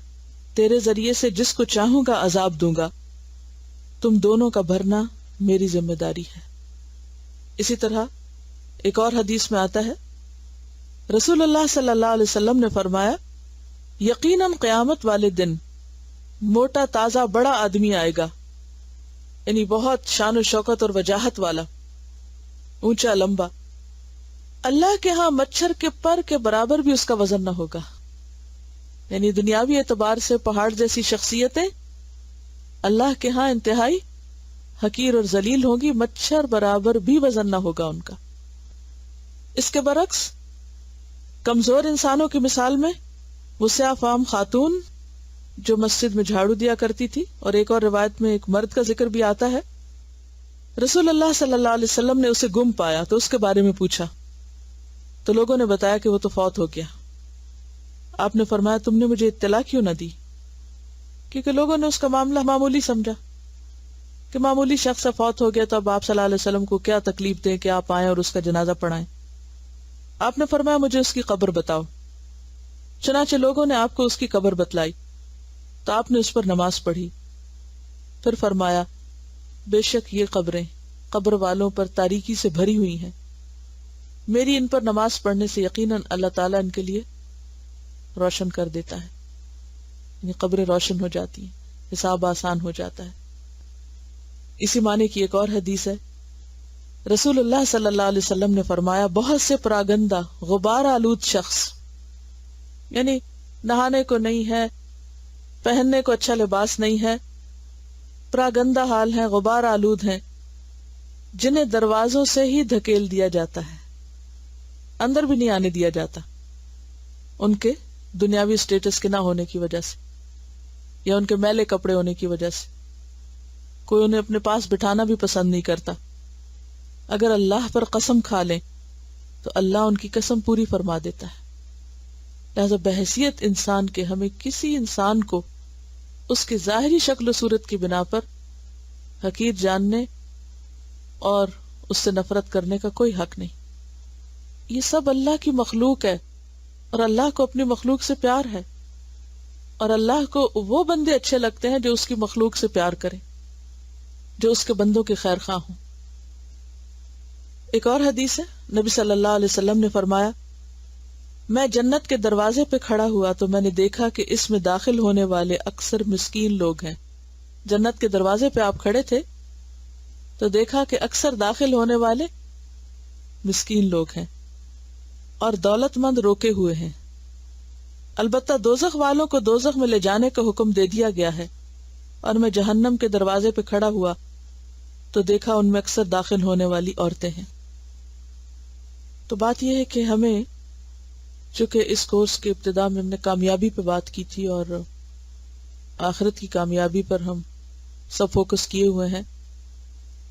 تیرے ذریعے سے جس کو چاہوں گا عذاب دوں گا، تم دونوں کا بھرنا میری ذمہ داری ہے۔ اسی طرح ایک اور حدیث میں آتا ہے، رسول اللہ صلی اللہ علیہ وسلم نے فرمایا، یقیناً قیامت والے دن موٹا تازہ بڑا آدمی آئے گا، یعنی بہت شان و شوکت اور وجاہت والا، اونچا لمبا، اللہ کے ہاں مچھر کے پر کے برابر بھی اس کا وزن نہ ہوگا۔ یعنی دنیاوی اعتبار سے پہاڑ جیسی شخصیتیں اللہ کے ہاں انتہائی حقیر اور ذلیل ہوگی، مچھر برابر بھی وزن نہ ہوگا ان کا۔ اس کے برعکس کمزور انسانوں کی مثال میں وہ سیاہ فام خاتون جو مسجد میں جھاڑو دیا کرتی تھی، اور ایک اور روایت میں ایک مرد کا ذکر بھی آتا ہے۔ رسول اللہ صلی اللہ علیہ وسلم نے اسے گم پایا تو اس کے بارے میں پوچھا، تو لوگوں نے بتایا کہ وہ تو فوت ہو گیا۔ آپ نے فرمایا، تم نے مجھے اطلاع کیوں نہ دی؟ کیونکہ لوگوں نے اس کا معاملہ معمولی سمجھا کہ معمولی شخص فوت ہو گیا، تو اب آپ صلی اللہ علیہ وسلم کو کیا تکلیف دیں کہ آپ آئیں اور اس کا جنازہ پڑھائیں۔ آپ نے فرمایا، مجھے اس کی قبر بتاؤ۔ چنانچہ لوگوں نے آپ کو اس کی قبر بتلائی تو آپ نے اس پر نماز پڑھی۔ پھر فرمایا، بے شک یہ قبریں قبر والوں پر تاریکی سے بھری ہوئی ہیں، میری ان پر نماز پڑھنے سے یقیناً اللہ تعالیٰ ان کے لیے روشن کر دیتا ہے، یعنی قبریں روشن ہو جاتی ہیں، حساب آسان ہو جاتا ہے۔ اسی معنی کی ایک اور حدیث ہے، رسول اللہ صلی اللہ علیہ وسلم نے فرمایا، بہت سے پراگندہ غبار آلود شخص، یعنی نہانے کو نہیں ہے، پہننے کو اچھا لباس نہیں ہے، پراگندہ حال ہیں، غبار آلود ہیں، جنہیں دروازوں سے ہی دھکیل دیا جاتا ہے، اندر بھی نہیں آنے دیا جاتا، ان کے دنیاوی سٹیٹس کے نہ ہونے کی وجہ سے یا ان کے میلے کپڑے ہونے کی وجہ سے۔ کوئی انہیں اپنے پاس بٹھانا بھی پسند نہیں کرتا۔ اگر اللہ پر قسم کھا لیں تو اللہ ان کی قسم پوری فرما دیتا ہے۔ لہذا بحیثیت انسان کے ہمیں کسی انسان کو اس کی ظاہری شکل و صورت کی بنا پر حقیر جاننے اور اس سے نفرت کرنے کا کوئی حق نہیں۔ یہ سب اللہ کی مخلوق ہے، اور اللہ کو اپنی مخلوق سے پیار ہے، اور اللہ کو وہ بندے اچھے لگتے ہیں جو اس کی مخلوق سے پیار کریں، جو اس کے بندوں کے خیر خواہ ہوں۔ ایک اور حدیث ہے، نبی صلی اللہ علیہ وسلم نے فرمایا، میں جنت کے دروازے پہ کھڑا ہوا تو میں نے دیکھا کہ اس میں داخل ہونے والے اکثر مسکین لوگ ہیں۔ جنت کے دروازے پہ آپ کھڑے تھے تو دیکھا کہ اکثر داخل ہونے والے مسکین لوگ ہیں اور دولت مند روکے ہوئے ہیں۔ البتہ دوزخ والوں کو دوزخ میں لے جانے کا حکم دے دیا گیا ہے، اور میں جہنم کے دروازے پہ کھڑا ہوا تو دیکھا ان میں اکثر داخل ہونے والی عورتیں ہیں۔ تو بات یہ ہے کہ ہمیں، چونکہ اس کورس کے ابتدا میں ہم نے کامیابی پہ بات کی تھی اور آخرت کی کامیابی پر ہم سب فوکس کیے ہوئے ہیں،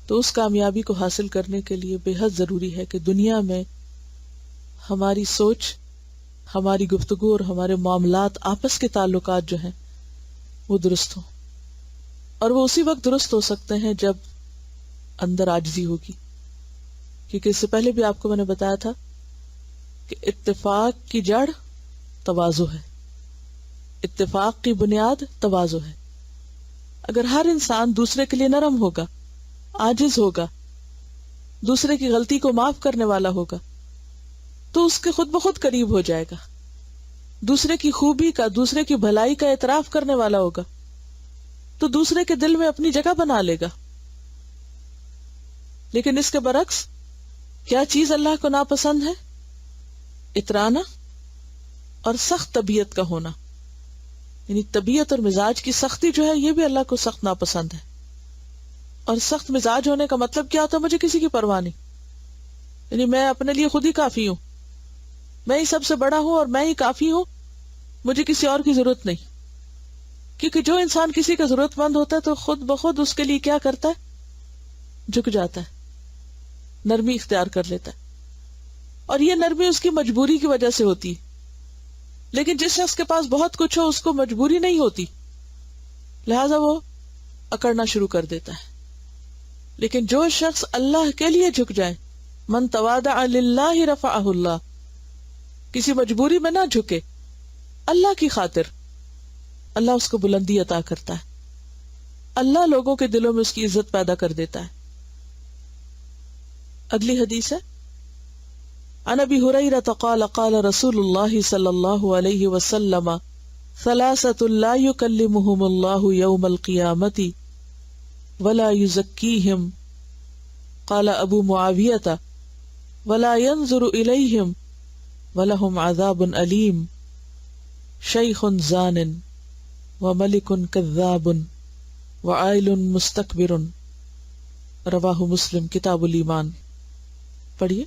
تو اس کامیابی کو حاصل کرنے کے لیے بے حد ضروری ہے کہ دنیا میں ہماری سوچ، ہماری گفتگو اور ہمارے معاملات، آپس کے تعلقات جو ہیں وہ درست ہوں، اور وہ اسی وقت درست ہو سکتے ہیں جب اندر عاجزی ہوگی، کیونکہ اس سے پہلے بھی آپ کو میں نے بتایا تھا کہ اتفاق کی جڑ تواضع ہے، اتفاق کی بنیاد تواضع ہے۔ اگر ہر انسان دوسرے کے لیے نرم ہوگا، عاجز ہوگا، دوسرے کی غلطی کو معاف کرنے والا ہوگا، تو اس کے خود بخود قریب ہو جائے گا، دوسرے کی خوبی کا، دوسرے کی بھلائی کا اعتراف کرنے والا ہوگا، تو دوسرے کے دل میں اپنی جگہ بنا لے گا۔ لیکن اس کے برعکس کیا چیز اللہ کو ناپسند ہے؟ اترانا اور سخت طبیعت کا ہونا، یعنی طبیعت اور مزاج کی سختی جو ہے یہ بھی اللہ کو سخت ناپسند ہے۔ اور سخت مزاج ہونے کا مطلب کیا ہوتا ہے؟ مجھے کسی کی پرواہ نہیں، یعنی میں اپنے لیے خود ہی کافی ہوں، میں ہی سب سے بڑا ہوں اور میں ہی کافی ہوں، مجھے کسی اور کی ضرورت نہیں. کیونکہ جو انسان کسی کا ضرورت مند ہوتا ہے تو خود بخود اس کے لیے کیا کرتا ہے؟ جھک جاتا ہے، نرمی اختیار کر لیتا ہے. اور یہ نرمی اس کی مجبوری کی وجہ سے ہوتی ہے. لیکن جس شخص کے پاس بہت کچھ ہو اس کو مجبوری نہیں ہوتی، لہذا وہ اکڑنا شروع کر دیتا ہے. لیکن جو شخص اللہ کے لیے جھک جائے، من تواضع للہ رفعہ اللہ، کسی مجبوری میں نہ جھکے، اللہ کی خاطر، اللہ اس کو بلندی عطا کرتا ہے، اللہ لوگوں کے دلوں میں اس کی عزت پیدا کر دیتا ہے. اگلی حدیث ہے عن ابی ہریرہ قال قال رسول اللہ صلی اللہ علیہ وسلم ثلاثة لا يكلمهم الله يوم القيامة ولا يزكيهم قال ابو معاویہ ولا ينظر إليهم ولهم عذاب أليم شيخ زان وملك كذاب وعائل مستكبر. رواہ مسلم کتاب الایمان. پڑھیے.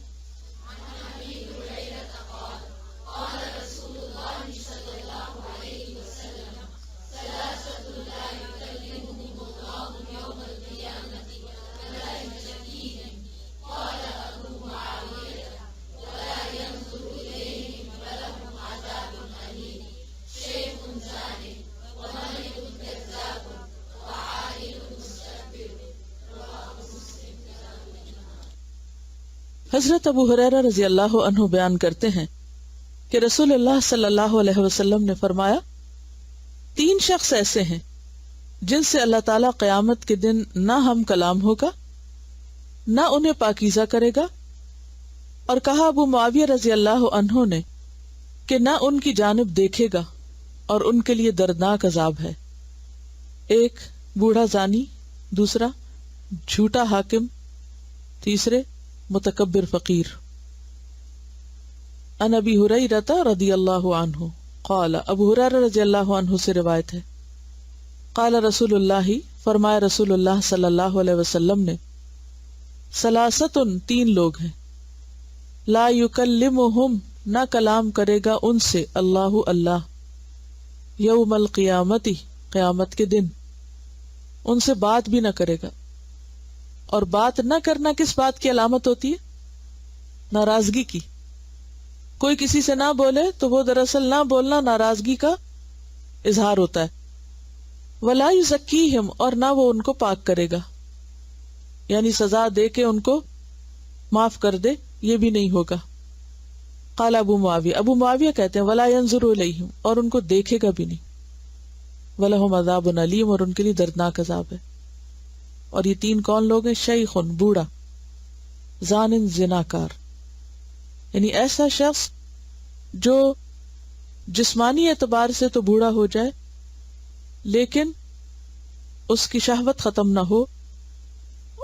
حضرت ابو ہریرہ رضی اللہ عنہ بیان کرتے ہیں کہ رسول اللہ صلی اللہ علیہ وسلم نے فرمایا، 3 شخص ایسے ہیں جن سے اللہ تعالیٰ قیامت کے دن نہ ہم کلام ہوگا، نہ انہیں پاکیزہ کرے گا. اور کہا ابو معاویہ رضی اللہ عنہ نے کہ نہ ان کی جانب دیکھے گا اور ان کے لیے دردناک عذاب ہے. ایک بوڑھا زانی، دوسرا جھوٹا حاکم، تیسرے متکبر فقیر. عن ابی ہریرہ رضی اللہ عنہ قال، ابو ہریرہ رضی اللہ عنہ سے روایت ہے، قال رسول اللہ، فرمایا رسول اللہ صلی اللہ علیہ وسلم نے، ثلاثۃ 3 لوگ ہیں، لا یکلمہم نہ کلام کرے گا ان سے اللہ اللہ، یوم القیامت قیامت کے دن ان سے بات بھی نہ کرے گا. اور بات نہ کرنا کس بات کی علامت ہوتی ہے؟ ناراضگی کی. کوئی کسی سے نہ بولے تو وہ دراصل نہ بولنا ناراضگی کا اظہار ہوتا ہے. ولا یزکیہم اور نہ وہ ان کو پاک کرے گا، یعنی سزا دے کے ان کو معاف کر دے، یہ بھی نہیں ہوگا. قال ابو معاویہ، ابو معاویہ کہتے ہیں ولا ینظر الیہم اور ان کو دیکھے گا بھی نہیں. ولہم عذاب علیم اور ان کے لیے دردناک عذاب ہے. اور یہ 3 کون لوگ ہیں؟ شیخ بوڑھا، زان زناکار، یعنی ایسا شخص جو جسمانی اعتبار سے تو بوڑھا ہو جائے لیکن اس کی شہوت ختم نہ ہو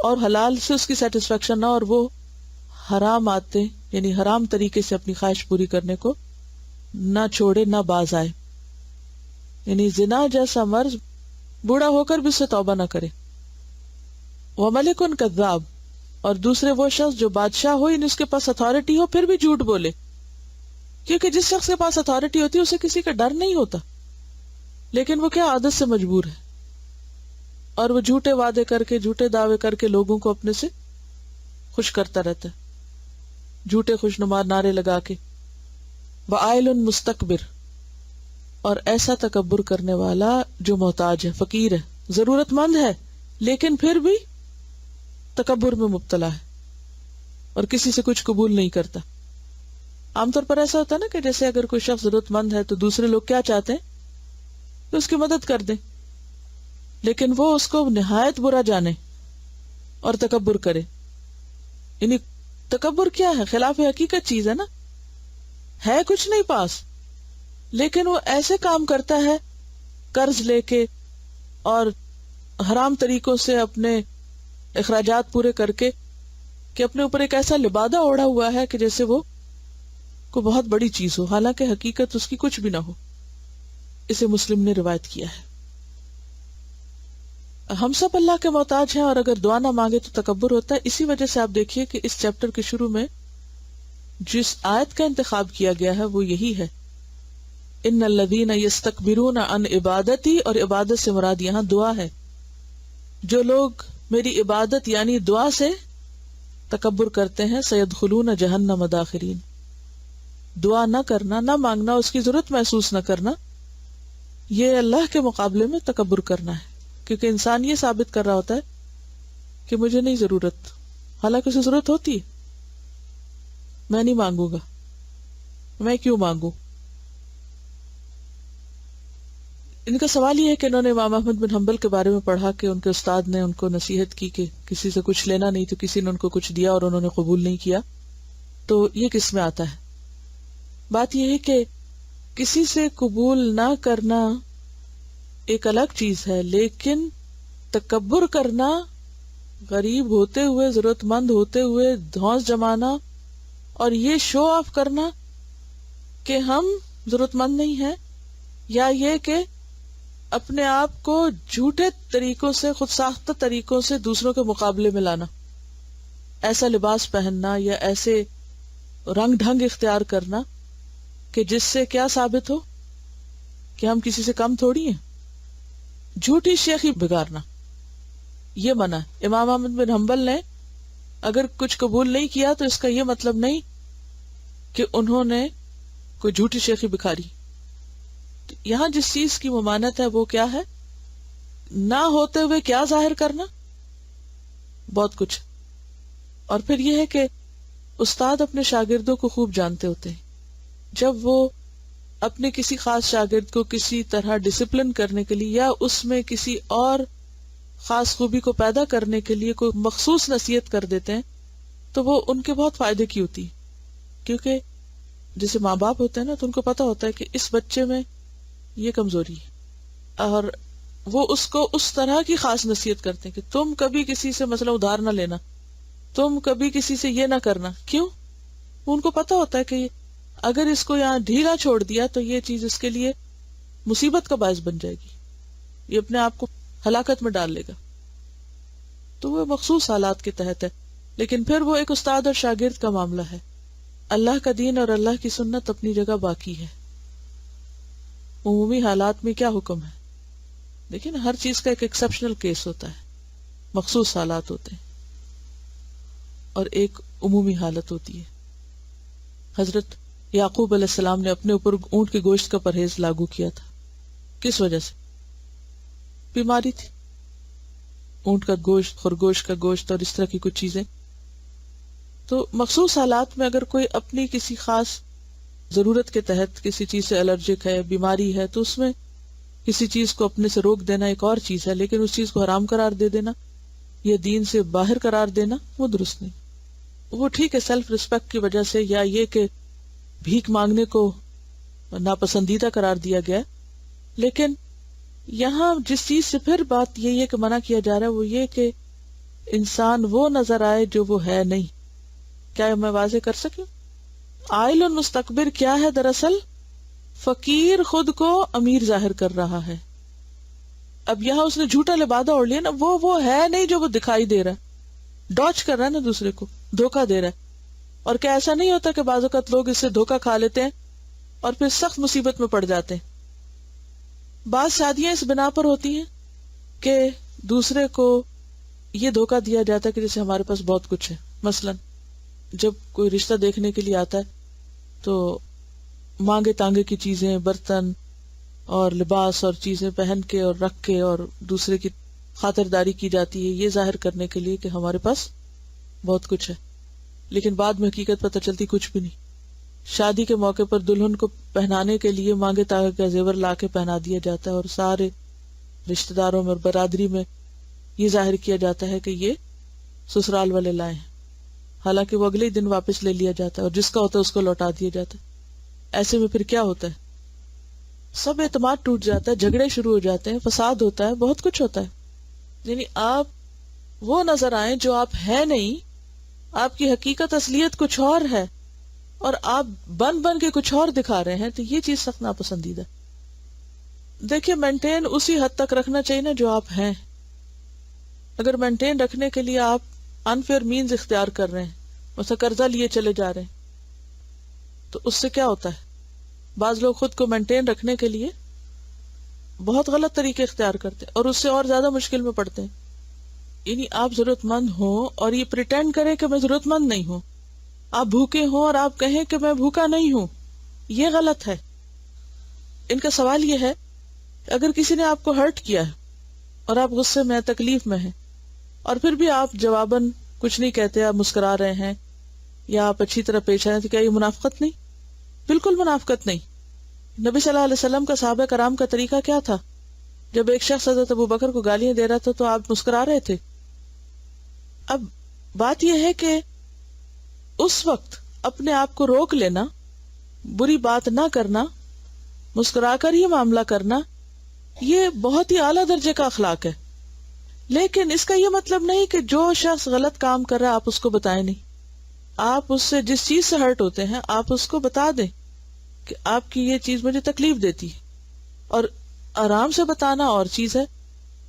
اور حلال سے اس کی سیٹسفیکشن نہ، اور وہ حرام آتے یعنی حرام طریقے سے اپنی خواہش پوری کرنے کو نہ چھوڑے، نہ باز آئے. یعنی زنا جیسا مرض بوڑھا ہو کر بھی اس سے توبہ نہ کرے. وملک کذاب اور دوسرے وہ شخص جو بادشاہ ہو، یعنی اس کے پاس اتھارٹی ہو پھر بھی جھوٹ بولے، کیونکہ جس شخص کے پاس اتھارٹی ہوتی ہے اسے کسی کا ڈر نہیں ہوتا، لیکن وہ کیا عادت سے مجبور ہے اور وہ جھوٹے وعدے کر کے، جھوٹے دعوے کر کے لوگوں کو اپنے سے خوش کرتا رہتا ہے، جھوٹے خوشنما نعرے لگا کے. وعائل مستکبر اور ایسا تکبر کرنے والا جو محتاج ہے، فقیر ہے، ضرورت مند ہے لیکن پھر بھی تکبر میں مبتلا ہے اور کسی سے کچھ قبول نہیں کرتا. عام طور پر ایسا ہوتا ہے نا کہ جیسے اگر کوئی شخص ضرورت مند ہے تو دوسرے لوگ کیا چاہتے ہیں کہ اس کی مدد کر دیں، لیکن وہ اس کو نہایت برا جانے اور تکبر کرے. یعنی تکبر کیا ہے؟ خلاف حقیقت چیز ہے نا، ہے کچھ نہیں پاس لیکن وہ ایسے کام کرتا ہے قرض لے کے اور حرام طریقوں سے اپنے اخراجات پورے کر کے کہ اپنے اوپر ایک ایسا لبادہ اوڑھا ہوا ہے کہ جیسے وہ کوئی بہت بڑی چیز ہو، حالانکہ حقیقت اس کی کچھ بھی نہ ہو. اسے مسلم نے روایت کیا ہے. ہم سب اللہ کے محتاج ہیں، اور اگر دعا نہ مانگے تو تکبر ہوتا ہے. اسی وجہ سے آپ دیکھیے کہ اس چیپٹر کے شروع میں جس آیت کا انتخاب کیا گیا ہے وہ یہی ہے، ان الذین یستکبرون عن عبادتی، اور عبادت سے مراد یہاں دعا ہے. جو لوگ میری عبادت یعنی دعا سے تکبر کرتے ہیں، سیدخلون جہنم داخرین. دعا نہ کرنا، نہ مانگنا، اس کی ضرورت محسوس نہ کرنا، یہ اللہ کے مقابلے میں تکبر کرنا ہے. کیونکہ انسان یہ ثابت کر رہا ہوتا ہے کہ مجھے نہیں ضرورت، حالانکہ اسے ضرورت ہوتی ہے. میں نہیں مانگوں گا، میں کیوں مانگوں. ان کا سوال یہ ہے کہ انہوں نے امام احمد بن حنبل کے بارے میں پڑھا کہ ان کے استاد نے ان کو نصیحت کی کہ کسی سے کچھ لینا نہیں، تو کسی نے ان کو کچھ دیا اور انہوں نے قبول نہیں کیا. تو یہ کس میں آتا ہے؟ بات یہ ہے کہ کسی سے قبول نہ کرنا ایک الگ چیز ہے، لیکن تکبر کرنا، غریب ہوتے ہوئے، ضرورت مند ہوتے ہوئے دھونس جمانا اور یہ شو آف کرنا کہ ہم ضرورت مند نہیں ہیں، یا یہ کہ اپنے آپ کو جھوٹے طریقوں سے، خود ساختہ طریقوں سے دوسروں کے مقابلے میں لانا، ایسا لباس پہننا یا ایسے رنگ ڈھنگ اختیار کرنا کہ جس سے کیا ثابت ہو کہ ہم کسی سے کم تھوڑی ہیں. جھوٹی شیخی بگارنا یہ منع ہے. امام احمد بن حنبل نے اگر کچھ قبول نہیں کیا تو اس کا یہ مطلب نہیں کہ انہوں نے کوئی جھوٹی شیخی بکھاری. یہاں جس چیز کی ممانعت ہے وہ کیا ہے؟ نہ ہوتے ہوئے کیا ظاہر کرنا؟ بہت کچھ. اور پھر یہ ہے کہ استاد اپنے شاگردوں کو خوب جانتے ہوتے ہیں. جب وہ اپنے کسی خاص شاگرد کو کسی طرح ڈسپلن کرنے کے لیے یا اس میں کسی اور خاص خوبی کو پیدا کرنے کے لیے کوئی مخصوص نصیحت کر دیتے ہیں تو وہ ان کے بہت فائدے کی ہوتی ہے. کیونکہ جیسے ماں باپ ہوتے ہیں نا، تو ان کو پتا ہوتا ہے کہ اس بچے میں یہ کمزوری ہے، اور وہ اس کو اس طرح کی خاص نصیحت کرتے ہیں کہ تم کبھی کسی سے مثلا ادھار نہ لینا، تم کبھی کسی سے یہ نہ کرنا. کیوں؟ ان کو پتا ہوتا ہے کہ اگر اس کو یہاں ڈھیلا چھوڑ دیا تو یہ چیز اس کے لیے مصیبت کا باعث بن جائے گی، یہ اپنے آپ کو ہلاکت میں ڈال لے گا. تو وہ مخصوص حالات کے تحت ہے. لیکن پھر وہ ایک استاد اور شاگرد کا معاملہ ہے. اللہ کا دین اور اللہ کی سنت اپنی جگہ باقی ہے. عمومی حالات میں کیا حکم ہے؟ لیکن ہر چیز کا ایک ایکسپشنل کیس ہوتا ہے، مخصوص حالات ہوتے ہیں اور ایک عمومی حالت ہوتی ہے. حضرت یعقوب علیہ السلام نے اپنے اوپر اونٹ کے گوشت کا پرہیز لاگو کیا تھا. کس وجہ سے؟ بیماری تھی. اونٹ کا گوشت، خرگوش کا گوشت اور اس طرح کی کچھ چیزیں. تو مخصوص حالات میں اگر کوئی اپنی کسی خاص ضرورت کے تحت کسی چیز سے الرجک ہے، بیماری ہے، تو اس میں کسی چیز کو اپنے سے روک دینا ایک اور چیز ہے، لیکن اس چیز کو حرام قرار دے دینا یا دین سے باہر قرار دینا وہ درست نہیں. وہ ٹھیک ہے سیلف ریسپیکٹ کی وجہ سے، یا یہ کہ بھیک مانگنے کو ناپسندیدہ قرار دیا گیا، لیکن یہاں جس چیز سے پھر بات یہی ہے کہ منع کیا جا رہا ہے وہ یہ کہ انسان وہ نظر آئے جو وہ ہے نہیں. کیا میں واضح کر سکوں؟ عائل مستکبر کیا ہے؟ دراصل فقیر خود کو امیر ظاہر کر رہا ہے. اب یہاں اس نے جھوٹا لبادہ اوڑھ لیا نا، وہ ہے نہیں جو وہ دکھائی دے رہا ہے، ڈاچ کر رہا ہے نا، دوسرے کو دھوکہ دے رہا ہے. اور کیا ایسا نہیں ہوتا کہ بعض اوقات لوگ اس سے دھوکہ کھا لیتے ہیں اور پھر سخت مصیبت میں پڑ جاتے ہیں. بعض شادیاں اس بنا پر ہوتی ہیں کہ دوسرے کو یہ دھوکہ دیا جاتا ہے کہ جیسے ہمارے پاس بہت کچھ ہے. مثلا جب کوئی رشتہ دیکھنے کے لیے آتا ہے تو مانگے تانگے کی چیزیں، برتن اور لباس اور چیزیں پہن کے اور رکھ کے اور دوسرے کی خاطرداری کی جاتی ہے، یہ ظاہر کرنے کے لیے کہ ہمارے پاس بہت کچھ ہے. لیکن بعد میں حقیقت پتہ چلتی کچھ بھی نہیں. شادی کے موقع پر دلہن کو پہنانے کے لیے مانگے تانگے کا زیور لا کے پہنا دیا جاتا ہے، اور سارے رشتہ داروں میں اور برادری میں یہ ظاہر کیا جاتا ہے کہ یہ سسرال والے لائے ہیں، حالانکہ وہ اگلے ہی دن واپس لے لیا جاتا ہے اور جس کا ہوتا ہے اس کو لوٹا دیا جاتا ہے. ایسے میں پھر کیا ہوتا ہے؟ سب اعتماد ٹوٹ جاتا ہے، جھگڑے شروع ہو جاتے ہیں، فساد ہوتا ہے، بہت کچھ ہوتا ہے. یعنی آپ وہ نظر آئیں جو آپ ہے نہیں، آپ کی حقیقت اصلیت کچھ اور ہے اور آپ بن کے کچھ اور دکھا رہے ہیں، تو یہ چیز سخت ناپسندیدہ. دیکھیے مینٹین اسی حد تک رکھنا چاہیے نا جو آپ ہیں. اگر مینٹین رکھنے کے لیے آپ انفیئر مینز اختیار کر رہے ہیں، اسے قرضہ لیے چلے جا رہے ہیں، تو اس سے کیا ہوتا ہے؟ بعض لوگ خود کو مینٹین رکھنے کے لیے بہت غلط طریقے اختیار کرتے ہیں اور اس سے اور زیادہ مشکل میں پڑتے ہیں. یعنی آپ ضرورت مند ہوں اور یہ پریٹینڈ کریں کہ میں ضرورت مند نہیں ہوں، آپ بھوکے ہوں اور آپ کہیں کہ میں بھوکا نہیں ہوں، یہ غلط ہے. ان کا سوال یہ ہے کہ اگر کسی نے آپ کو ہرٹ کیا ہے اور آپ غصے میں تکلیف میں ہیں اور پھر بھی آپ جواباً کچھ نہیں کہتے، آپ مسکرا رہے ہیں یا آپ اچھی طرح پیش آئے، تو کیا یہ منافقت نہیں؟ بالکل منافقت نہیں. نبی صلی اللہ علیہ وسلم کا صحابہ کرام کا طریقہ کیا تھا؟ جب ایک شخص حضرت ابوبکر کو گالیاں دے رہا تھا تو آپ مسکرا رہے تھے. اب بات یہ ہے کہ اس وقت اپنے آپ کو روک لینا، بری بات نہ کرنا، مسکرا کر ہی معاملہ کرنا، یہ بہت ہی اعلیٰ درجے کا اخلاق ہے. لیکن اس کا یہ مطلب نہیں کہ جو شخص غلط کام کر رہا ہے آپ اس کو بتائیں نہیں. آپ اس سے جس چیز سے ہرٹ ہوتے ہیں آپ اس کو بتا دیں کہ آپ کی یہ چیز مجھے تکلیف دیتی ہے. اور آرام سے بتانا اور چیز ہے،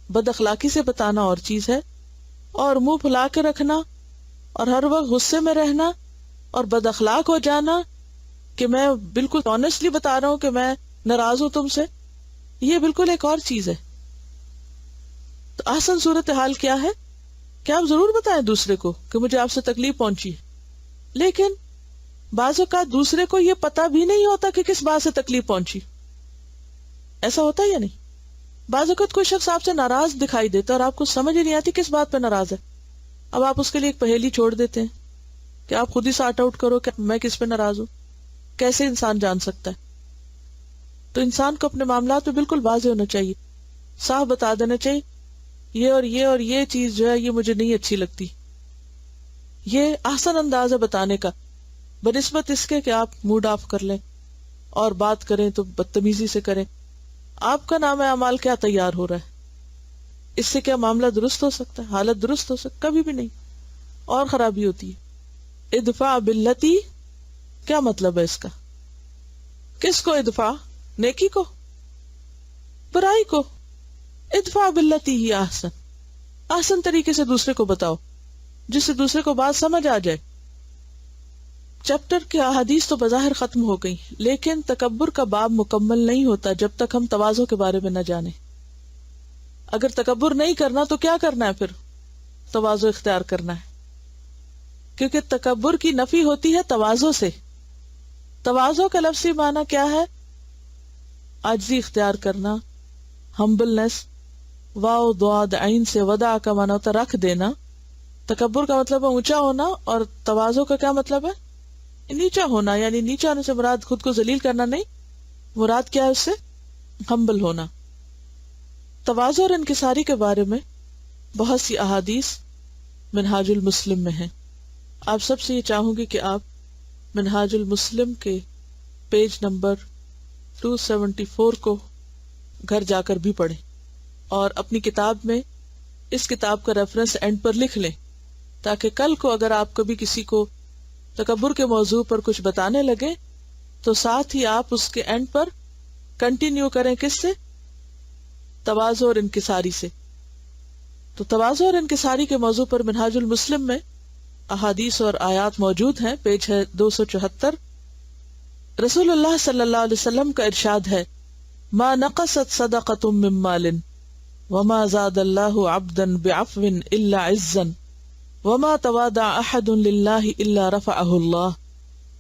بد اخلاقی سے بتانا اور چیز ہے، اور منہ پھلا کے رکھنا اور ہر وقت غصے میں رہنا اور بد اخلاق ہو جانا کہ میں بالکل آنیسٹلی بتا رہا ہوں کہ میں ناراض ہوں تم سے، یہ بالکل ایک اور چیز ہے. تو احسن صورتحال کیا ہے کہ آپ ضرور بتائیں دوسرے کو کہ مجھے آپ سے تکلیف پہنچی ہے، لیکن بعض اوقات دوسرے کو یہ پتا بھی نہیں ہوتا کہ کس بات سے تکلیف پہنچی. ایسا ہوتا ہے یا نہیں؟ بعض اوقات کوئی شخص آپ سے ناراض دکھائی دیتا اور آپ کو سمجھ ہی نہیں آتی کس بات پہ ناراض ہے. اب آپ اس کے لیے ایک پہیلی چھوڑ دیتے ہیں کہ آپ خود ہی سارٹ آؤٹ کرو کہ میں کس پہ ناراض ہوں. کیسے انسان جان سکتا ہے؟ تو انسان کو اپنے معاملات میں بالکل واضح ہونا چاہیے، صاف بتا دینا چاہیے یہ اور یہ اور یہ چیز جو ہے یہ مجھے نہیں اچھی لگتی. یہ احسن انداز ہے بتانے کا، بنسبت اس کے کہ آپ موڈ آف کر لیں اور بات کریں تو بدتمیزی سے کریں. آپ کا نام اعمال کیا تیار ہو رہا ہے؟ اس سے کیا معاملہ درست ہو سکتا ہے؟ حالت درست ہو سکتا؟ کبھی بھی نہیں، اور خرابی ہوتی ہے. ادفع باللتی، کیا مطلب ہے اس کا؟ کس کو ادفع؟ نیکی کو؟ برائی کو؟ ادفع باللتی ہی احسن، احسن طریقے سے دوسرے کو بتاؤ جس سے دوسرے کو بات سمجھ آ جائے. چیپٹر کے احادیث تو بظاہر ختم ہو گئی، لیکن تکبر کا باب مکمل نہیں ہوتا جب تک ہم تواضع کے بارے میں نہ جانیں. اگر تکبر نہیں کرنا تو کیا کرنا ہے؟ پھر تواضع اختیار کرنا ہے، کیونکہ تکبر کی نفی ہوتی ہے تواضع سے. تواضع کا لفظی معنی کیا ہے؟ عاجزی اختیار کرنا، ہمبلنس. واو ضاد عین سے وضع کا معنی ہوتا رکھ دینا. تکبر کا مطلب ہے اونچا ہونا، اور تواضع کا کیا مطلب ہے؟ نیچا ہونا. یعنی نیچا ہونے سے مراد خود کو ذلیل کرنا نہیں، مراد کیا ہے اس سے؟ ہمبل ہونا. تواضع اور انکساری کے بارے میں بہت سی احادیث منہاج المسلم میں ہیں. آپ سب سے یہ چاہوں گی کہ آپ منہاج المسلم کے پیج نمبر 274 کو گھر جا کر بھی پڑھیں، اور اپنی کتاب میں اس کتاب کا ریفرنس اینڈ پر لکھ لیں، تاکہ کل کو اگر آپ کبھی کسی کو تکبر کے موضوع پر کچھ بتانے لگے تو ساتھ ہی آپ اس کے اینڈ پر کنٹینیو کریں. کس سے؟ تواضع اور انکساری سے. تو تواضع اور انکساری کے موضوع پر منہاج المسلم میں احادیث اور آیات موجود ہیں. پیج ہے 274. رسول اللہ صلی اللہ علیہ وسلم کا ارشاد ہے، ما نقصت صدقۃ من مال وما زاد اللہ عبدا بعفو الا عزا وما تواضع احد للہ الا رفعہ اللہ.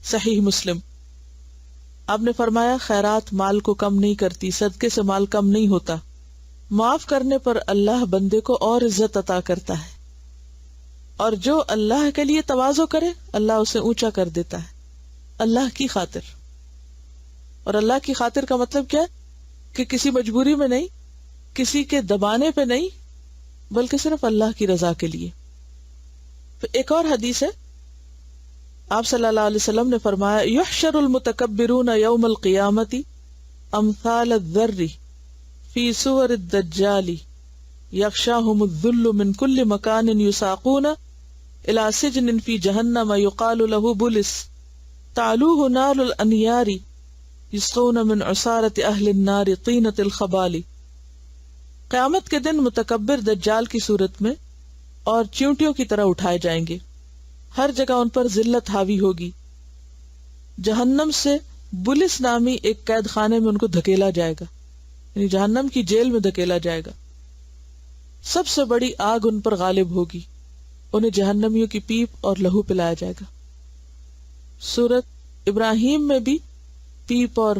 صحیح مسلم. آپ نے فرمایا خیرات مال کو کم نہیں کرتی، صدقے سے مال کم نہیں ہوتا، معاف کرنے پر اللہ بندے کو اور عزت عطا کرتا ہے، اور جو اللہ کے لیے تواضع کرے اللہ اسے اونچا کر دیتا ہے اللہ کی خاطر. اور اللہ کی خاطر کا مطلب کیا ہے؟ کہ کسی مجبوری میں نہیں، کسی کے دبانے پہ نہیں، بلکہ صرف اللہ کی رضا کے لیے. ایک اور حدیث ہے، آپ صلی اللہ علیہ وسلم نے فرمایا، یحشر المتکبرون یوم القیامت امثال الذر فی صور الدجال یغشاہم الذل من کل مکان یساقون الی سجن فی جہنم یقال له بلس تعلوہ نار الانیار یسقون من عصارت اہل النار طینۃ الخبال. قیامت کے دن متکبر دجال کی صورت میں اور چیونٹیوں کی طرح اٹھائے جائیں گے، ہر جگہ ان پر ذلت حاوی ہوگی، جہنم سے بلس نامی ایک قید خانے میں ان کو دھکیلا جائے گا، یعنی جہنم کی جیل میں دھکیلا جائے گا، سب سے بڑی آگ ان پر غالب ہوگی، انہیں جہنمیوں کی پیپ اور لہو پلایا جائے گا۔ سورۃ ابراہیم میں بھی پیپ اور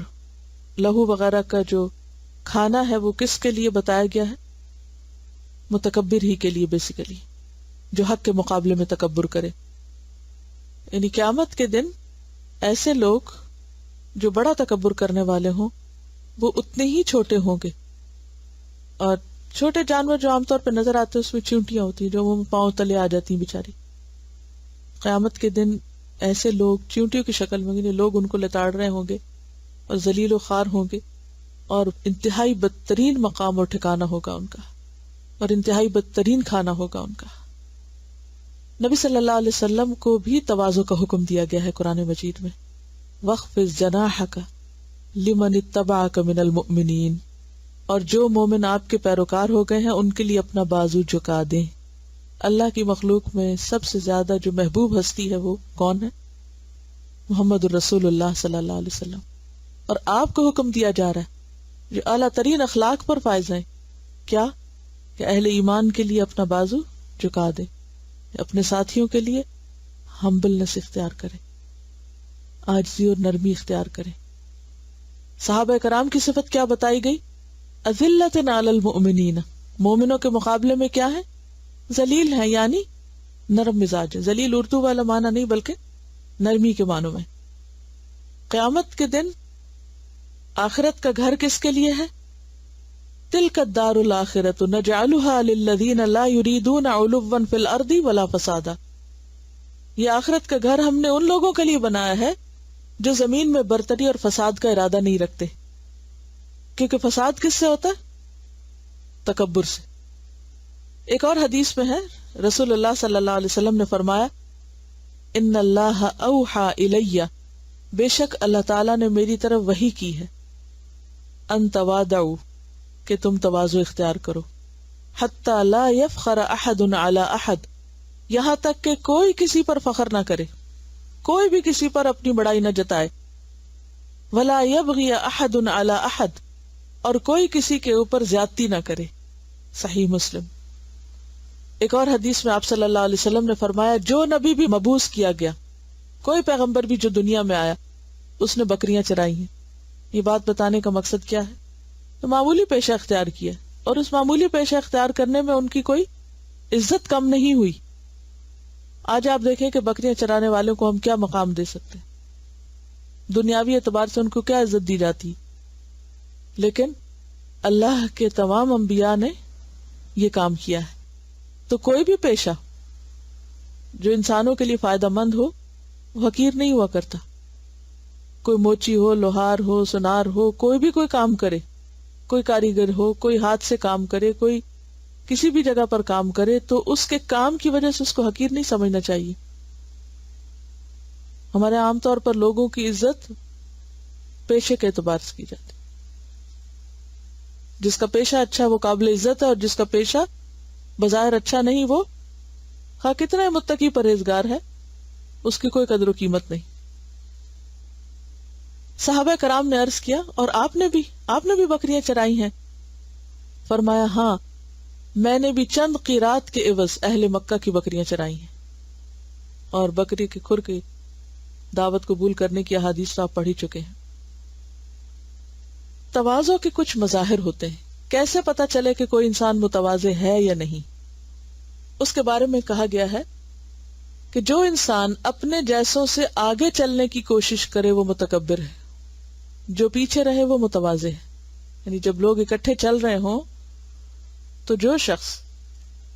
لہو وغیرہ کا جو کھانا ہے وہ کس کے لیے بتایا گیا ہے؟ متکبر ہی کے لیے، بیسیکلی جو حق کے مقابلے میں تکبر کرے۔ یعنی قیامت کے دن ایسے لوگ جو بڑا تکبر کرنے والے ہوں وہ اتنے ہی چھوٹے ہوں گے، اور چھوٹے جانور جو عام طور پہ نظر آتے ہیں اس میں چیونٹیاں ہوتی ہیں جو وہ پاؤں تلے آ جاتی ہیں بیچاری۔ قیامت کے دن ایسے لوگ چیونٹیوں کی شکل میں، یعنی لوگ ان کو لتاڑ رہے ہوں گے اور ذلیل و خوار ہوں گے، اور انتہائی بدترین مقام اور ٹھکانہ ہوگا ان کا، اور انتہائی بدترین کھانا ہوگا ان کا۔ نبی صلی اللہ علیہ وسلم کو بھی تواضع کا حکم دیا گیا ہے قرآن مجید میں، وَاخْفِضْ جَنَاحَكَ لِمَنِ اتَّبَعَكَ مِنَ الْمُؤْمِنِينَ، اور جو مومن آپ کے پیروکار ہو گئے ہیں ان کے لیے اپنا بازو جھکا دیں۔ اللہ کی مخلوق میں سب سے زیادہ جو محبوب ہستی ہے وہ کون ہے؟ محمد الرسول اللہ صلی اللہ علیہ وسلم، اور آپ کو حکم دیا جا رہا ہے جو اعلیٰ ترین اخلاق پر فائز ہیں، کیا کہ اہل ایمان کے لیے اپنا بازو جھکا دیں، اپنے ساتھیوں کے لیے ہمبلنس اختیار کرے، عاجزی اور نرمی اختیار کرے۔ صحابہ کرام کی صفت کیا بتائی گئی؟ اذلۃ علی المؤمنین، مومنوں کے مقابلے میں کیا ہے؟ ذلیل ہیں، یعنی نرم مزاج ہے۔ ذلیل اردو والا معنی نہیں بلکہ نرمی کے معنوں میں۔ قیامت کے دن آخرت کا گھر کس کے لیے ہے؟ تلک الدار الآخرۃ نجعلها للذین لا یریدون علوا فی الارض ولا فسادا، یہ آخرت کا گھر ہم نے ان لوگوں کے لیے بنایا ہے جو زمین میں برتری اور فساد کا ارادہ نہیں رکھتے، کیونکہ فساد کس سے ہوتا ہے؟ تکبر سے۔ ایک اور حدیث میں ہے، رسول اللہ صلی اللہ علیہ وسلم نے فرمایا، ان اللہ اوحى الی، بے شک اللہ تعالیٰ نے میری طرف وحی کی ہے، ان تواضعوا، کہ تم تواضع اختیار کرو، حتی لا یفخر احد علی احد، یہاں تک کہ کوئی کسی پر فخر نہ کرے، کوئی بھی کسی پر اپنی بڑائی نہ جتائے، ولا یبغی احد علی احد، اور کوئی کسی کے اوپر زیادتی نہ کرے۔ صحیح مسلم۔ ایک اور حدیث میں آپ صلی اللہ علیہ وسلم نے فرمایا، جو نبی بھی مبعوث کیا گیا، کوئی پیغمبر بھی جو دنیا میں آیا، اس نے بکریاں چرائی ہیں۔ یہ بات بتانے کا مقصد کیا ہے؟ تو معمولی پیشہ اختیار کیا، اور اس معمولی پیشہ اختیار کرنے میں ان کی کوئی عزت کم نہیں ہوئی۔ آج آپ دیکھیں کہ بکریاں چرانے والوں کو ہم کیا مقام دے سکتے ہیں، دنیاوی اعتبار سے ان کو کیا عزت دی جاتی ہے، لیکن اللہ کے تمام انبیاء نے یہ کام کیا ہے۔ تو کوئی بھی پیشہ جو انسانوں کے لیے فائدہ مند ہو وہ حقیر نہیں ہوا کرتا۔ کوئی موچی ہو، لوہار ہو، سونار ہو، کوئی بھی کوئی کام کرے، کوئی کاریگر ہو، کوئی ہاتھ سے کام کرے، کوئی کسی بھی جگہ پر کام کرے، تو اس کے کام کی وجہ سے اس کو حقیر نہیں سمجھنا چاہیے۔ ہمارے عام طور پر لوگوں کی عزت پیشے کے اعتبار سے کی جاتی، جس کا پیشہ اچھا وہ قابل عزت ہے، اور جس کا پیشہ بظاہر اچھا نہیں وہ خواہ کتنا متقی پرہیزگار ہے، اس کی کوئی قدر و قیمت نہیں۔ صحابہ کرام نے عرض کیا، اور آپ نے بھی بکریاں چرائی ہیں؟ فرمایا، ہاں، میں نے بھی چند قیرات کے عوض اہل مکہ کی بکریاں چرائی ہیں۔ اور بکری کے کھر کی دعوت قبول کرنے کی احادیث آپ پڑھ ہی چکے ہیں۔ تواضع کے کچھ مظاہر ہوتے ہیں، کیسے پتہ چلے کہ کوئی انسان متواضع ہے یا نہیں؟ اس کے بارے میں کہا گیا ہے کہ جو انسان اپنے جیسوں سے آگے چلنے کی کوشش کرے وہ متکبر ہے، جو پیچھے رہے وہ متواضع ہے۔ یعنی جب لوگ اکٹھے چل رہے ہوں تو جو شخص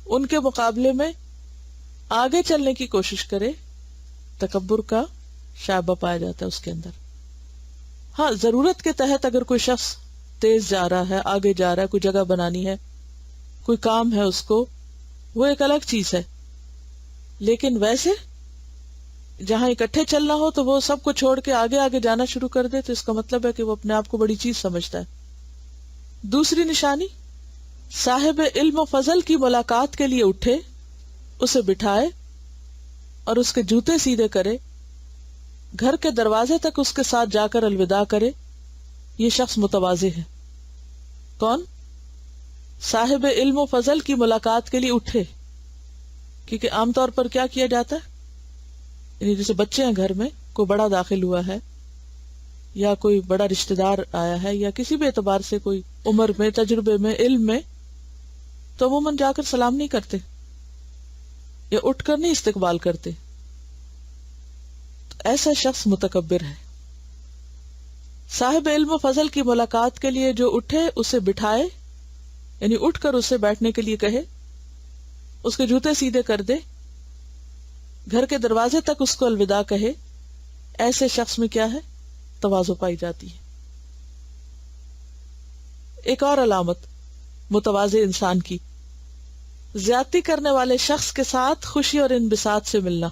ان کے مقابلے میں آگے چلنے کی کوشش کرے، تکبر کا شائبہ پایا جاتا ہے اس کے اندر۔ ہاں، ضرورت کے تحت اگر کوئی شخص تیز جا رہا ہے، آگے جا رہا ہے، کوئی جگہ بنانی ہے، کوئی کام ہے اس کو، وہ ایک الگ چیز ہے، لیکن ویسے جہاں اکٹھے چلنا ہو تو وہ سب کو چھوڑ کے آگے آگے جانا شروع کر دے، تو اس کا مطلب ہے کہ وہ اپنے آپ کو بڑی چیز سمجھتا ہے۔ دوسری نشانی، صاحب علم و فضل کی ملاقات کے لیے اٹھے اسے بٹھائے اور اس کے جوتے سیدھے کرے، گھر کے دروازے تک اس کے ساتھ جا کر الوداع کرے، یہ شخص متواضع ہے۔ کون؟ صاحب علم و فضل کی ملاقات کے لیے اٹھے، کیونکہ عام طور پر کیا کیا جاتا ہے، یعنی جیسے بچے ہیں گھر میں، کوئی بڑا داخل ہوا ہے یا کوئی بڑا رشتہ دار آیا ہے یا کسی بھی اعتبار سے کوئی عمر میں، تجربے میں، علم میں، تو عموماً جا کر سلام نہیں کرتے یا اٹھ کر نہیں استقبال کرتے۔ تو ایسا شخص متکبر ہے۔ صاحب علم و فضل کی ملاقات کے لیے جو اٹھے اسے بٹھائے، یعنی اٹھ کر اسے بیٹھنے کے لیے کہے، اس کے جوتے سیدھے کر دے، گھر کے دروازے تک اس کو الوداع کہے، ایسے شخص میں کیا ہے؟ تواضع پائی جاتی ہے۔ ایک اور علامت متواضع انسان کی، زیادتی کرنے والے شخص کے ساتھ خوشی اور انبساط سے ملنا،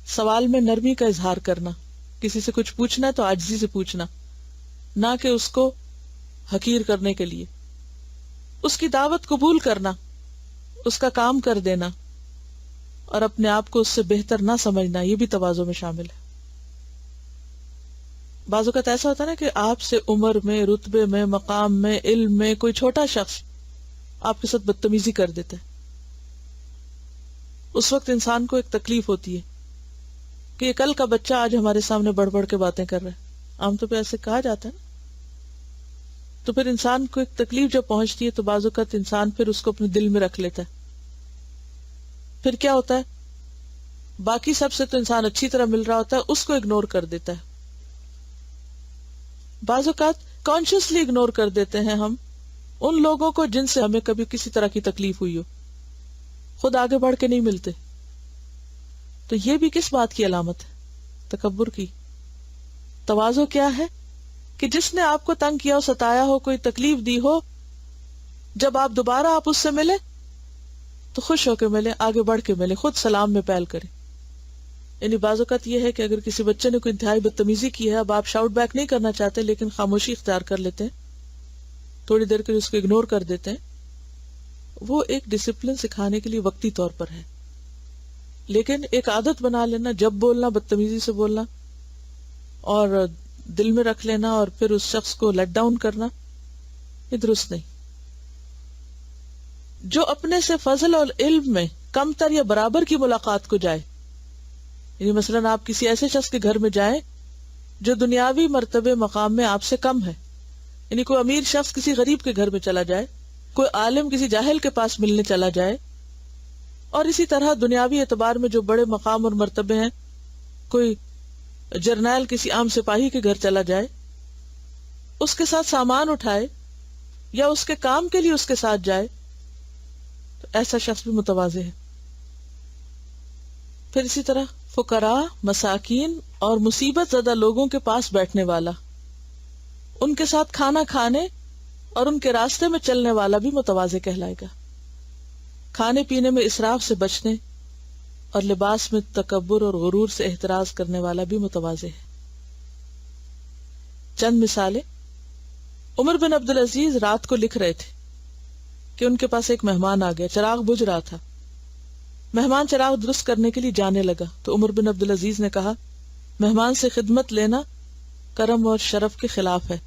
سوال میں نرمی کا اظہار کرنا، کسی سے کچھ پوچھنا ہے تو عاجزی سے پوچھنا، نہ کہ اس کو حقیر کرنے کے لیے، اس کی دعوت قبول کرنا، اس کا کام کر دینا اور اپنے آپ کو اس سے بہتر نہ سمجھنا، یہ بھی تواضع میں شامل ہے۔ بعض اوقات ایسا ہوتا ہے نا کہ آپ سے عمر میں، رتبے میں، مقام میں، علم میں کوئی چھوٹا شخص آپ کے ساتھ بدتمیزی کر دیتا ہے، اس وقت انسان کو ایک تکلیف ہوتی ہے کہ یہ کل کا بچہ آج ہمارے سامنے بڑھ بڑھ کے باتیں کر رہا ہے، عام طور پہ ایسے کہا جاتا ہے نا۔ تو پھر انسان کو ایک تکلیف جب پہنچتی ہے تو بعض اوقات انسان پھر اس کو اپنے دل میں رکھ لیتا ہے، پھر کیا ہوتا ہے، باقی سب سے تو انسان اچھی طرح مل رہا ہوتا ہے، اس کو اگنور کر دیتا ہے۔ بعض اوقات کانشیسلی اگنور کر دیتے ہیں ہم ان لوگوں کو جن سے ہمیں کبھی کسی طرح کی تکلیف ہوئی ہو، خود آگے بڑھ کے نہیں ملتے۔ تو یہ بھی کس بات کی علامت ہے؟ تکبر کی۔ تواضع کیا ہے؟ کہ جس نے آپ کو تنگ کیا ہو، ستایا ہو، کوئی تکلیف دی ہو، جب آپ دوبارہ آپ اس سے ملے تو خوش ہو کے ملے، آگے بڑھ کے ملے، خود سلام میں پہل کرے۔ یعنی بعض اوقات یہ ہے کہ اگر کسی بچے نے کوئی انتہائی بدتمیزی کی ہے، اب آپ شاؤٹ بیک نہیں کرنا چاہتے لیکن خاموشی اختیار کر لیتے ہیں، تھوڑی دیر کے لیے اس کو اگنور کر دیتے ہیں، وہ ایک ڈسپلن سکھانے کے لیے وقتی طور پر ہے، لیکن ایک عادت بنا لینا، جب بولنا بدتمیزی سے بولنا اور دل میں رکھ لینا اور پھر اس شخص کو لیٹ ڈاؤن کرنا، یہ درست نہیں۔ جو اپنے سے فضل اور علم میں کم تر یا برابر کی ملاقات کو جائے، یعنی مثلاً آپ کسی ایسے شخص کے گھر میں جائیں جو دنیاوی مرتبے مقام میں آپ سے کم ہے، یعنی کوئی امیر شخص کسی غریب کے گھر میں چلا جائے، کوئی عالم کسی جاہل کے پاس ملنے چلا جائے، اور اسی طرح دنیاوی اعتبار میں جو بڑے مقام اور مرتبے ہیں، کوئی جرنیل کسی عام سپاہی کے گھر چلا جائے، اس کے ساتھ سامان اٹھائے یا اس کے کام کے لیے اس کے ساتھ جائے، تو ایسا شخص بھی متواضع ہے۔ پھر اسی طرح فقراء، مساکین اور مصیبت زدہ لوگوں کے پاس بیٹھنے والا، ان کے ساتھ کھانا کھانے اور ان کے راستے میں چلنے والا بھی متواضع کہلائے گا۔ کھانے پینے میں اسراف سے بچنے اور لباس میں تکبر اور غرور سے احتراز کرنے والا بھی متواضع ہے۔ چند مثالیں۔ عمر بن عبدالعزیز رات کو لکھ رہے تھے کہ ان کے پاس ایک مہمان آ گیا، چراغ بجھ رہا تھا، مہمان چراغ درست کرنے کے لیے جانے لگا تو عمر بن عبدالعزیز نے کہا، مہمان سے خدمت لینا کرم اور شرف کے خلاف ہے۔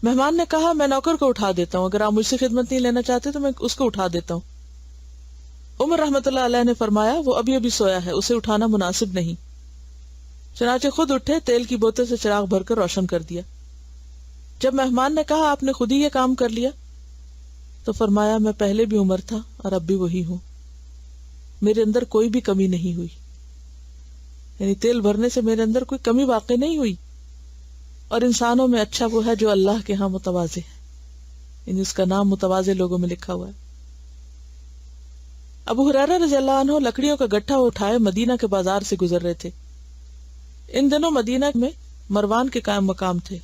مہمان نے کہا، میں نوکر کو اٹھا دیتا ہوں، اگر آپ مجھ سے خدمت نہیں لینا چاہتے تو میں اس کو اٹھا دیتا ہوں۔ عمر رحمت اللہ علیہ نے فرمایا، وہ ابھی ابھی سویا ہے، اسے اٹھانا مناسب نہیں۔ چنانچہ خود اٹھے، تیل کی بوتل سے چراغ بھر کر روشن کر دیا۔ جب مہمان نے کہا، آپ نے خود ہی یہ کام کر لیا، تو فرمایا، میں پہلے بھی عمر تھا اور اب بھی وہی ہوں، میرے اندر کوئی بھی کمی نہیں ہوئی، یعنی تیل بھرنے سے میرے اندر کوئی کمی واقع نہیں ہوئی، اور انسانوں میں اچھا وہ ہے جو اللہ کے ہاں متواضع ہے، یعنی اس کا نام متواضع لوگوں میں لکھا ہوا ہے۔ ابو ہریرہ رضی اللہ عنہ لکڑیوں کا گٹھا اٹھائے مدینہ کے بازار سے گزر رہے تھے۔ ان دنوں مدینہ میں مروان کے قائم مقام تھے۔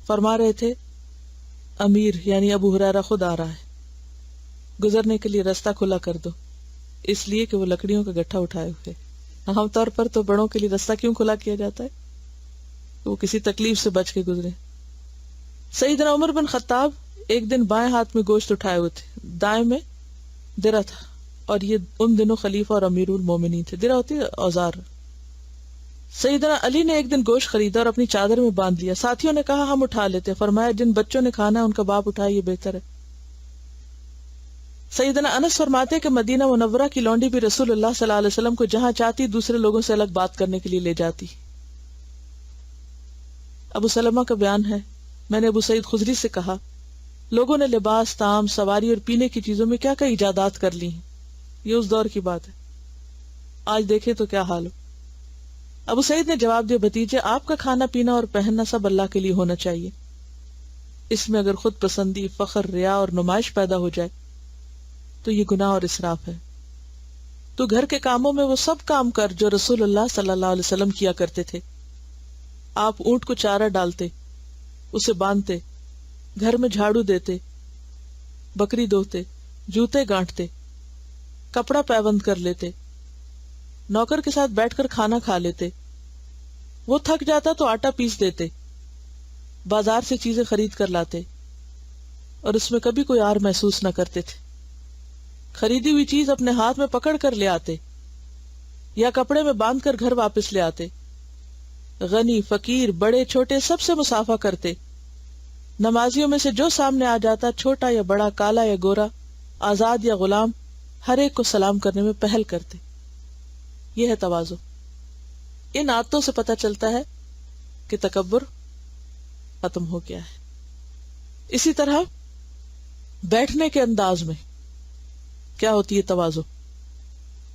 فرما رہے تھے، امیر یعنی ابو ہریرہ خود آ رہا ہے، گزرنے کے لیے راستہ کھلا کر دو، اس لیے کہ وہ لکڑیوں کا گٹھا اٹھائے ہوئے۔ عام طور پر تو بڑوں کے لیے راستہ کیوں کھلا کیا جاتا ہے؟ وہ کسی تکلیف سے بچ کے گزرے۔ سیدنا عمر بن خطاب ایک دن بائیں ہاتھ میں گوشت اٹھائے ہوئے تھے، دائیں میں درا تھا، اور یہ ان دنوں خلیفہ اور امیر المومنین تھے. درہ ہوتی ہے اوزار. سیدنا علی نے ایک دن گوشت خریدا اور اپنی چادر میں باندھ لیا. ساتھیوں نے کہا ہم اٹھا لیتے. فرمایا جن بچوں نے کھانا ہے ان کا باپ اٹھائے، یہ بہتر ہے. سیدنا انس فرماتے کہ مدینہ منورہ کی لونڈی بھی رسول اللہ صلی اللہ علیہ وسلم کو جہاں چاہتی دوسرے لوگوں سے الگ بات کرنے کے لیے لے جاتی. ابو سلمہ کا بیان ہے، میں نے ابو سعید خدری سے کہا لوگوں نے لباس، طعام، سواری اور پینے کی چیزوں میں کیا کیا ایجادات کر لی ہیں. یہ اس دور کی بات ہے، آج دیکھیں تو کیا حال ہو. ابو سعید نے جواب دیا بھتیجے آپ کا کھانا پینا اور پہننا سب اللہ کے لیے ہونا چاہیے. اس میں اگر خود پسندی، فخر، ریا اور نمائش پیدا ہو جائے تو یہ گناہ اور اسراف ہے. تو گھر کے کاموں میں وہ سب کام کر جو رسول اللہ صلی اللہ علیہ وسلم کیا کرتے تھے. آپ اونٹ کو چارہ ڈالتے، اسے باندھتے، گھر میں جھاڑو دیتے، بکری دھوتے، جوتے گانٹتے، کپڑا پیوند کر لیتے، نوکر کے ساتھ بیٹھ کر کھانا کھا لیتے. وہ تھک جاتا تو آٹا پیس دیتے، بازار سے چیزیں خرید کر لاتے اور اس میں کبھی کوئی آر محسوس نہ کرتے تھے. خریدی ہوئی چیز اپنے ہاتھ میں پکڑ کر لے آتے یا کپڑے میں باندھ کر گھر واپس لے آتے. غنی، فقیر، بڑے چھوٹے سب سے مصافحہ کرتے. نمازیوں میں سے جو سامنے آ جاتا، چھوٹا یا بڑا، کالا یا گورا، آزاد یا غلام، ہر ایک کو سلام کرنے میں پہل کرتے. یہ ہے تواضع. ان عادتوں سے پتہ چلتا ہے کہ تکبر ختم ہو گیا ہے. اسی طرح بیٹھنے کے انداز میں کیا ہوتی ہے تواضع.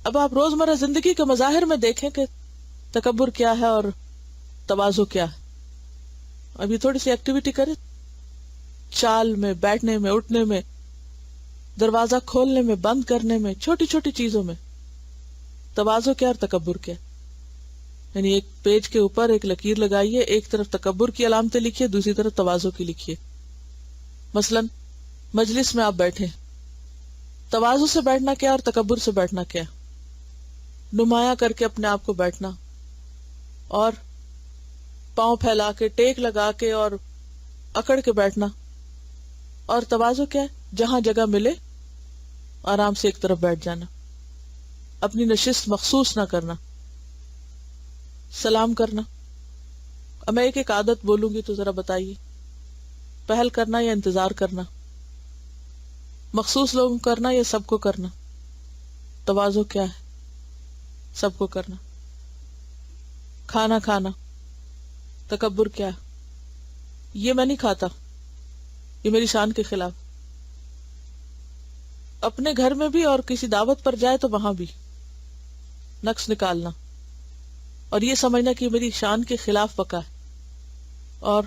اب آپ روزمرہ زندگی کے مظاہر میں دیکھیں کہ تکبر کیا ہے اور تواضع کیا ہے. اب یہ تھوڑی سی ایکٹیویٹی کریں، چال میں، بیٹھنے میں، اٹھنے میں، دروازہ کھولنے میں، بند کرنے میں، چھوٹی چھوٹی چیزوں میں تواضع کیا اور تکبر کیا. یعنی ایک پیج کے اوپر ایک لکیر لگائیے، ایک طرف تکبر کی علامتیں لکھیے، دوسری طرف تواضع کی لکھیے. مثلا مجلس میں آپ بیٹھے، تواضع سے بیٹھنا کیا اور تکبر سے بیٹھنا کیا. نمایاں کر کے اپنے آپ کو بیٹھنا اور پاؤں پھیلا کے، ٹیک لگا کے اور اکڑ کے بیٹھنا. اور تواضع کیا ہے؟ جہاں جگہ ملے آرام سے ایک طرف بیٹھ جانا، اپنی نشست مخصوص نہ کرنا، سلام کرنا. اب میں ایک ایک عادت بولوں گی تو ذرا بتائیے. پہل کرنا یا انتظار کرنا، مخصوص لوگوں کو کرنا یا سب کو کرنا. تواضع کیا ہے؟ سب کو کرنا. کھانا کھانا. تکبر کیا ہے؟ یہ میں نہیں کھاتا، یہ میری شان کے خلاف. اپنے گھر میں بھی اور کسی دعوت پر جائے تو وہاں بھی نقص نکالنا اور یہ سمجھنا کہ میری شان کے خلاف پکا ہے. اور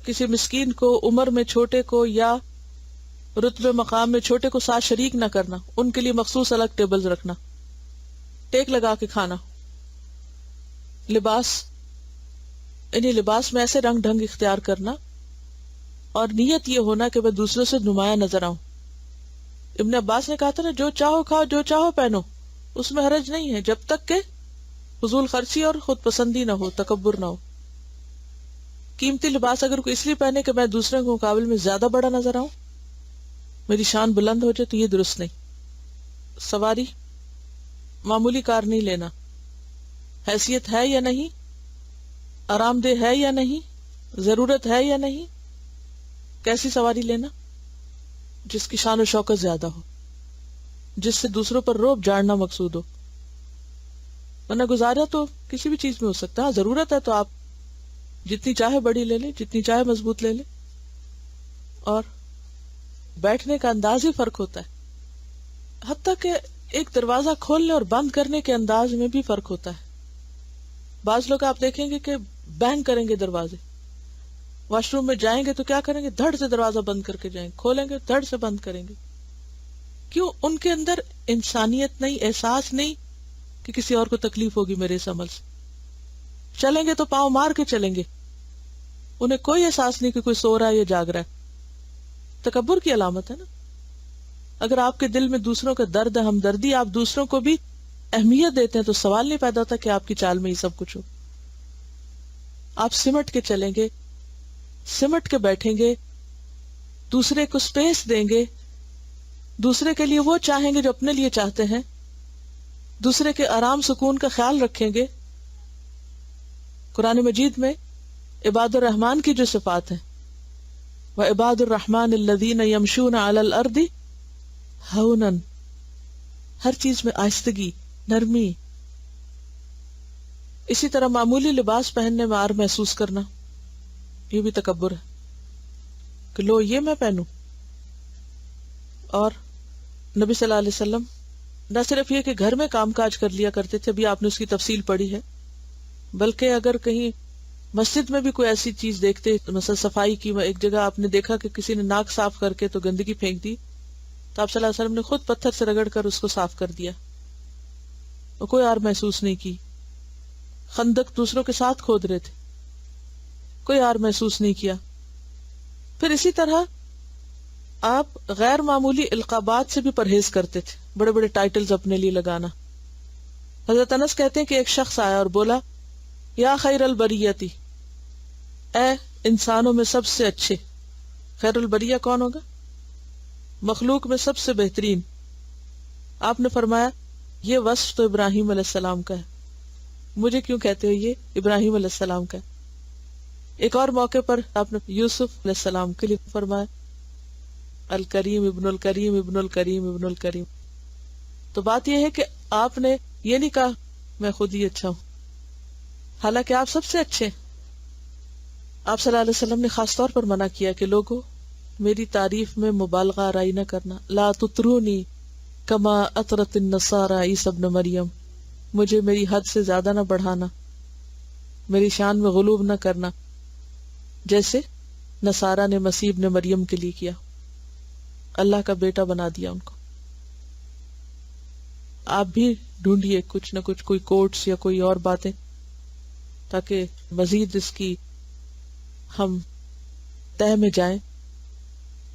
کسی مسکین کو، عمر میں چھوٹے کو یا رتبے مقام میں چھوٹے کو ساتھ شریک نہ کرنا، ان کے لیے مخصوص الگ ٹیبلز رکھنا. ٹیک لگا کے کھانا. لباس، یعنی لباس میں ایسے رنگ ڈھنگ اختیار کرنا اور نیت یہ ہونا کہ میں دوسروں سے نمایاں نظر آؤں. ابن عباس نے کہا تھا نا، جو چاہو کھاؤ، جو چاہو پہنو، اس میں حرج نہیں ہے جب تک کہ فضول خرچی اور خود پسندی نہ ہو، تکبر نہ ہو. قیمتی لباس اگر کوئی اس لیے پہنے کہ میں دوسروں کے مقابل میں زیادہ بڑا نظر آؤں، میری شان بلند ہو جائے، تو یہ درست نہیں. سواری، معمولی کار نہیں لینا. حیثیت ہے یا نہیں، آرام دہ ہے یا نہیں، ضرورت ہے یا نہیں. کیسی سواری لینا؟ جس کی شان و شوکت زیادہ ہو، جس سے دوسروں پر رعب جاڑنا مقصود ہو. ورنہ گزارا تو کسی بھی چیز میں ہو سکتا ہے. ضرورت ہے تو آپ جتنی چاہے بڑی لے لیں، جتنی چاہے مضبوط لے لیں. اور بیٹھنے کا انداز ہی فرق ہوتا ہے. حتیٰ کہ ایک دروازہ کھولنے اور بند کرنے کے انداز میں بھی فرق ہوتا ہے. بعض لوگ آپ دیکھیں گے کہ بینگ کریں گے دروازے. واش روم میں جائیں گے تو کیا کریں گے؟ دھڑ سے دروازہ بند کر کے جائیں گے، کھولیں گے دھڑ سے بند کریں گے. کیوں؟ ان کے اندر انسانیت نہیں، احساس نہیں کہ کسی اور کو تکلیف ہوگی میرے اس عمل سے. چلیں گے تو پاؤں مار کے چلیں گے، انہیں کوئی احساس نہیں کہ کوئی سو رہا ہے یا جاگ رہا ہے. تکبر کی علامت ہے نا. اگر آپ کے دل میں دوسروں کا درد ہے، ہمدردی، آپ دوسروں کو بھی اہمیت دیتے ہیں، تو سوال نہیں پیدا ہوتا کہ آپ کی چال میں یہ سب کچھ ہو. آپ سمٹ کے چلیں گے، سمٹ کے بیٹھیں گے، دوسرے کو سپیس دیں گے، دوسرے کے لیے وہ چاہیں گے جو اپنے لیے چاہتے ہیں، دوسرے کے آرام سکون کا خیال رکھیں گے۔ قرآن مجید میں عباد الرحمن کی جو صفات ہیں، وَعِبَادُ الرَّحْمَنِ الَّذِينَ يَمْشُونَ عَلَى الْأَرْضِ هَوْنًا، ہر چیز میں آہستگی، نرمی۔ اسی طرح معمولی لباس پہننے میں عار محسوس کرنا، یہ بھی تکبر ہے کہ لو یہ میں پہنوں۔ اور نبی صلی اللہ علیہ وسلم نہ صرف یہ کہ گھر میں کام کاج کر لیا کرتے تھے، ابھی آپ نے اس کی تفصیل پڑھی ہے، بلکہ اگر کہیں مسجد میں بھی کوئی ایسی چیز دیکھتے، مثلا صفائی کی، ایک جگہ آپ نے دیکھا کہ کسی نے ناک صاف کر کے تو گندگی پھینک دی، تو آپ صلی اللہ علیہ وسلم نے خود پتھر سے رگڑ کر اس کو صاف کر دیا، اور کوئی عار محسوس نہیں کی۔ خندق دوسروں کے ساتھ کھود رہے تھے، کوئی عار محسوس نہیں کیا۔ پھر اسی طرح آپ غیر معمولی القابات سے بھی پرہیز کرتے تھے، بڑے بڑے ٹائٹلز اپنے لیے لگانا۔ حضرت انس کہتے ہیں کہ ایک شخص آیا اور بولا، یا خیر البریتی، اے انسانوں میں سب سے اچھے۔ خیر البریہ کون ہوگا؟ مخلوق میں سب سے بہترین۔ آپ نے فرمایا، یہ وصف تو ابراہیم علیہ السلام کا ہے، مجھے کیوں کہتے ہو؟ یہ ابراہیم علیہ السلام کا ہے۔ ایک اور موقع پر آپ نے یوسف علیہ السلام کے لیے فرمایا، الکریم ابن الکریم ابن الکریم ابن الکریم۔ تو بات یہ ہے کہ آپ نے یہ نہیں کہا میں خود ہی اچھا ہوں، حالانکہ آپ سب سے اچھے۔ آپ صلی اللہ علیہ وسلم نے خاص طور پر منع کیا کہ لوگوں میری تعریف میں مبالغہ آرائی نہ کرنا، لا تطرونی کما اطرت النصارى عیسی ابن مریم، مجھے میری حد سے زیادہ نہ بڑھانا، میری شان میں غلوب نہ کرنا، جیسے نصارہ نے مسیح ابن مریم کے لیے کیا، اللہ کا بیٹا بنا دیا ان کو۔ آپ بھی ڈھونڈیے کچھ نہ کچھ، کوئی کوٹس یا کوئی اور باتیں، تاکہ مزید اس کی ہم تہ میں جائیں،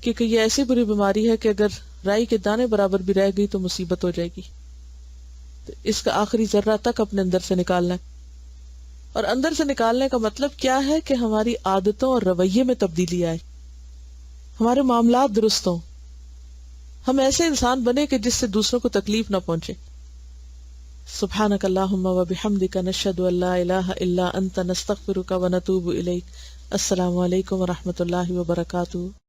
کیونکہ یہ ایسی بری بیماری ہے کہ اگر رائی کے دانے برابر بھی رہ گئی تو مصیبت ہو جائے گی۔ تو اس کا آخری ذرہ تک اپنے اندر سے نکالنا ہے، اور اندر سے نکالنے کا مطلب کیا ہے کہ ہماری عادتوں اور رویے میں تبدیلی آئے، ہمارے معاملات درست ہوں، ہم ایسے انسان بنے کہ جس سے دوسروں کو تکلیف نہ پہنچے۔ سبحانک اللہم و بحمدک، نشہد ان لا الہ الا انت، نستغفرک و نتوب الیک۔ السلام علیکم و رحمۃ اللہ وبرکاتہ۔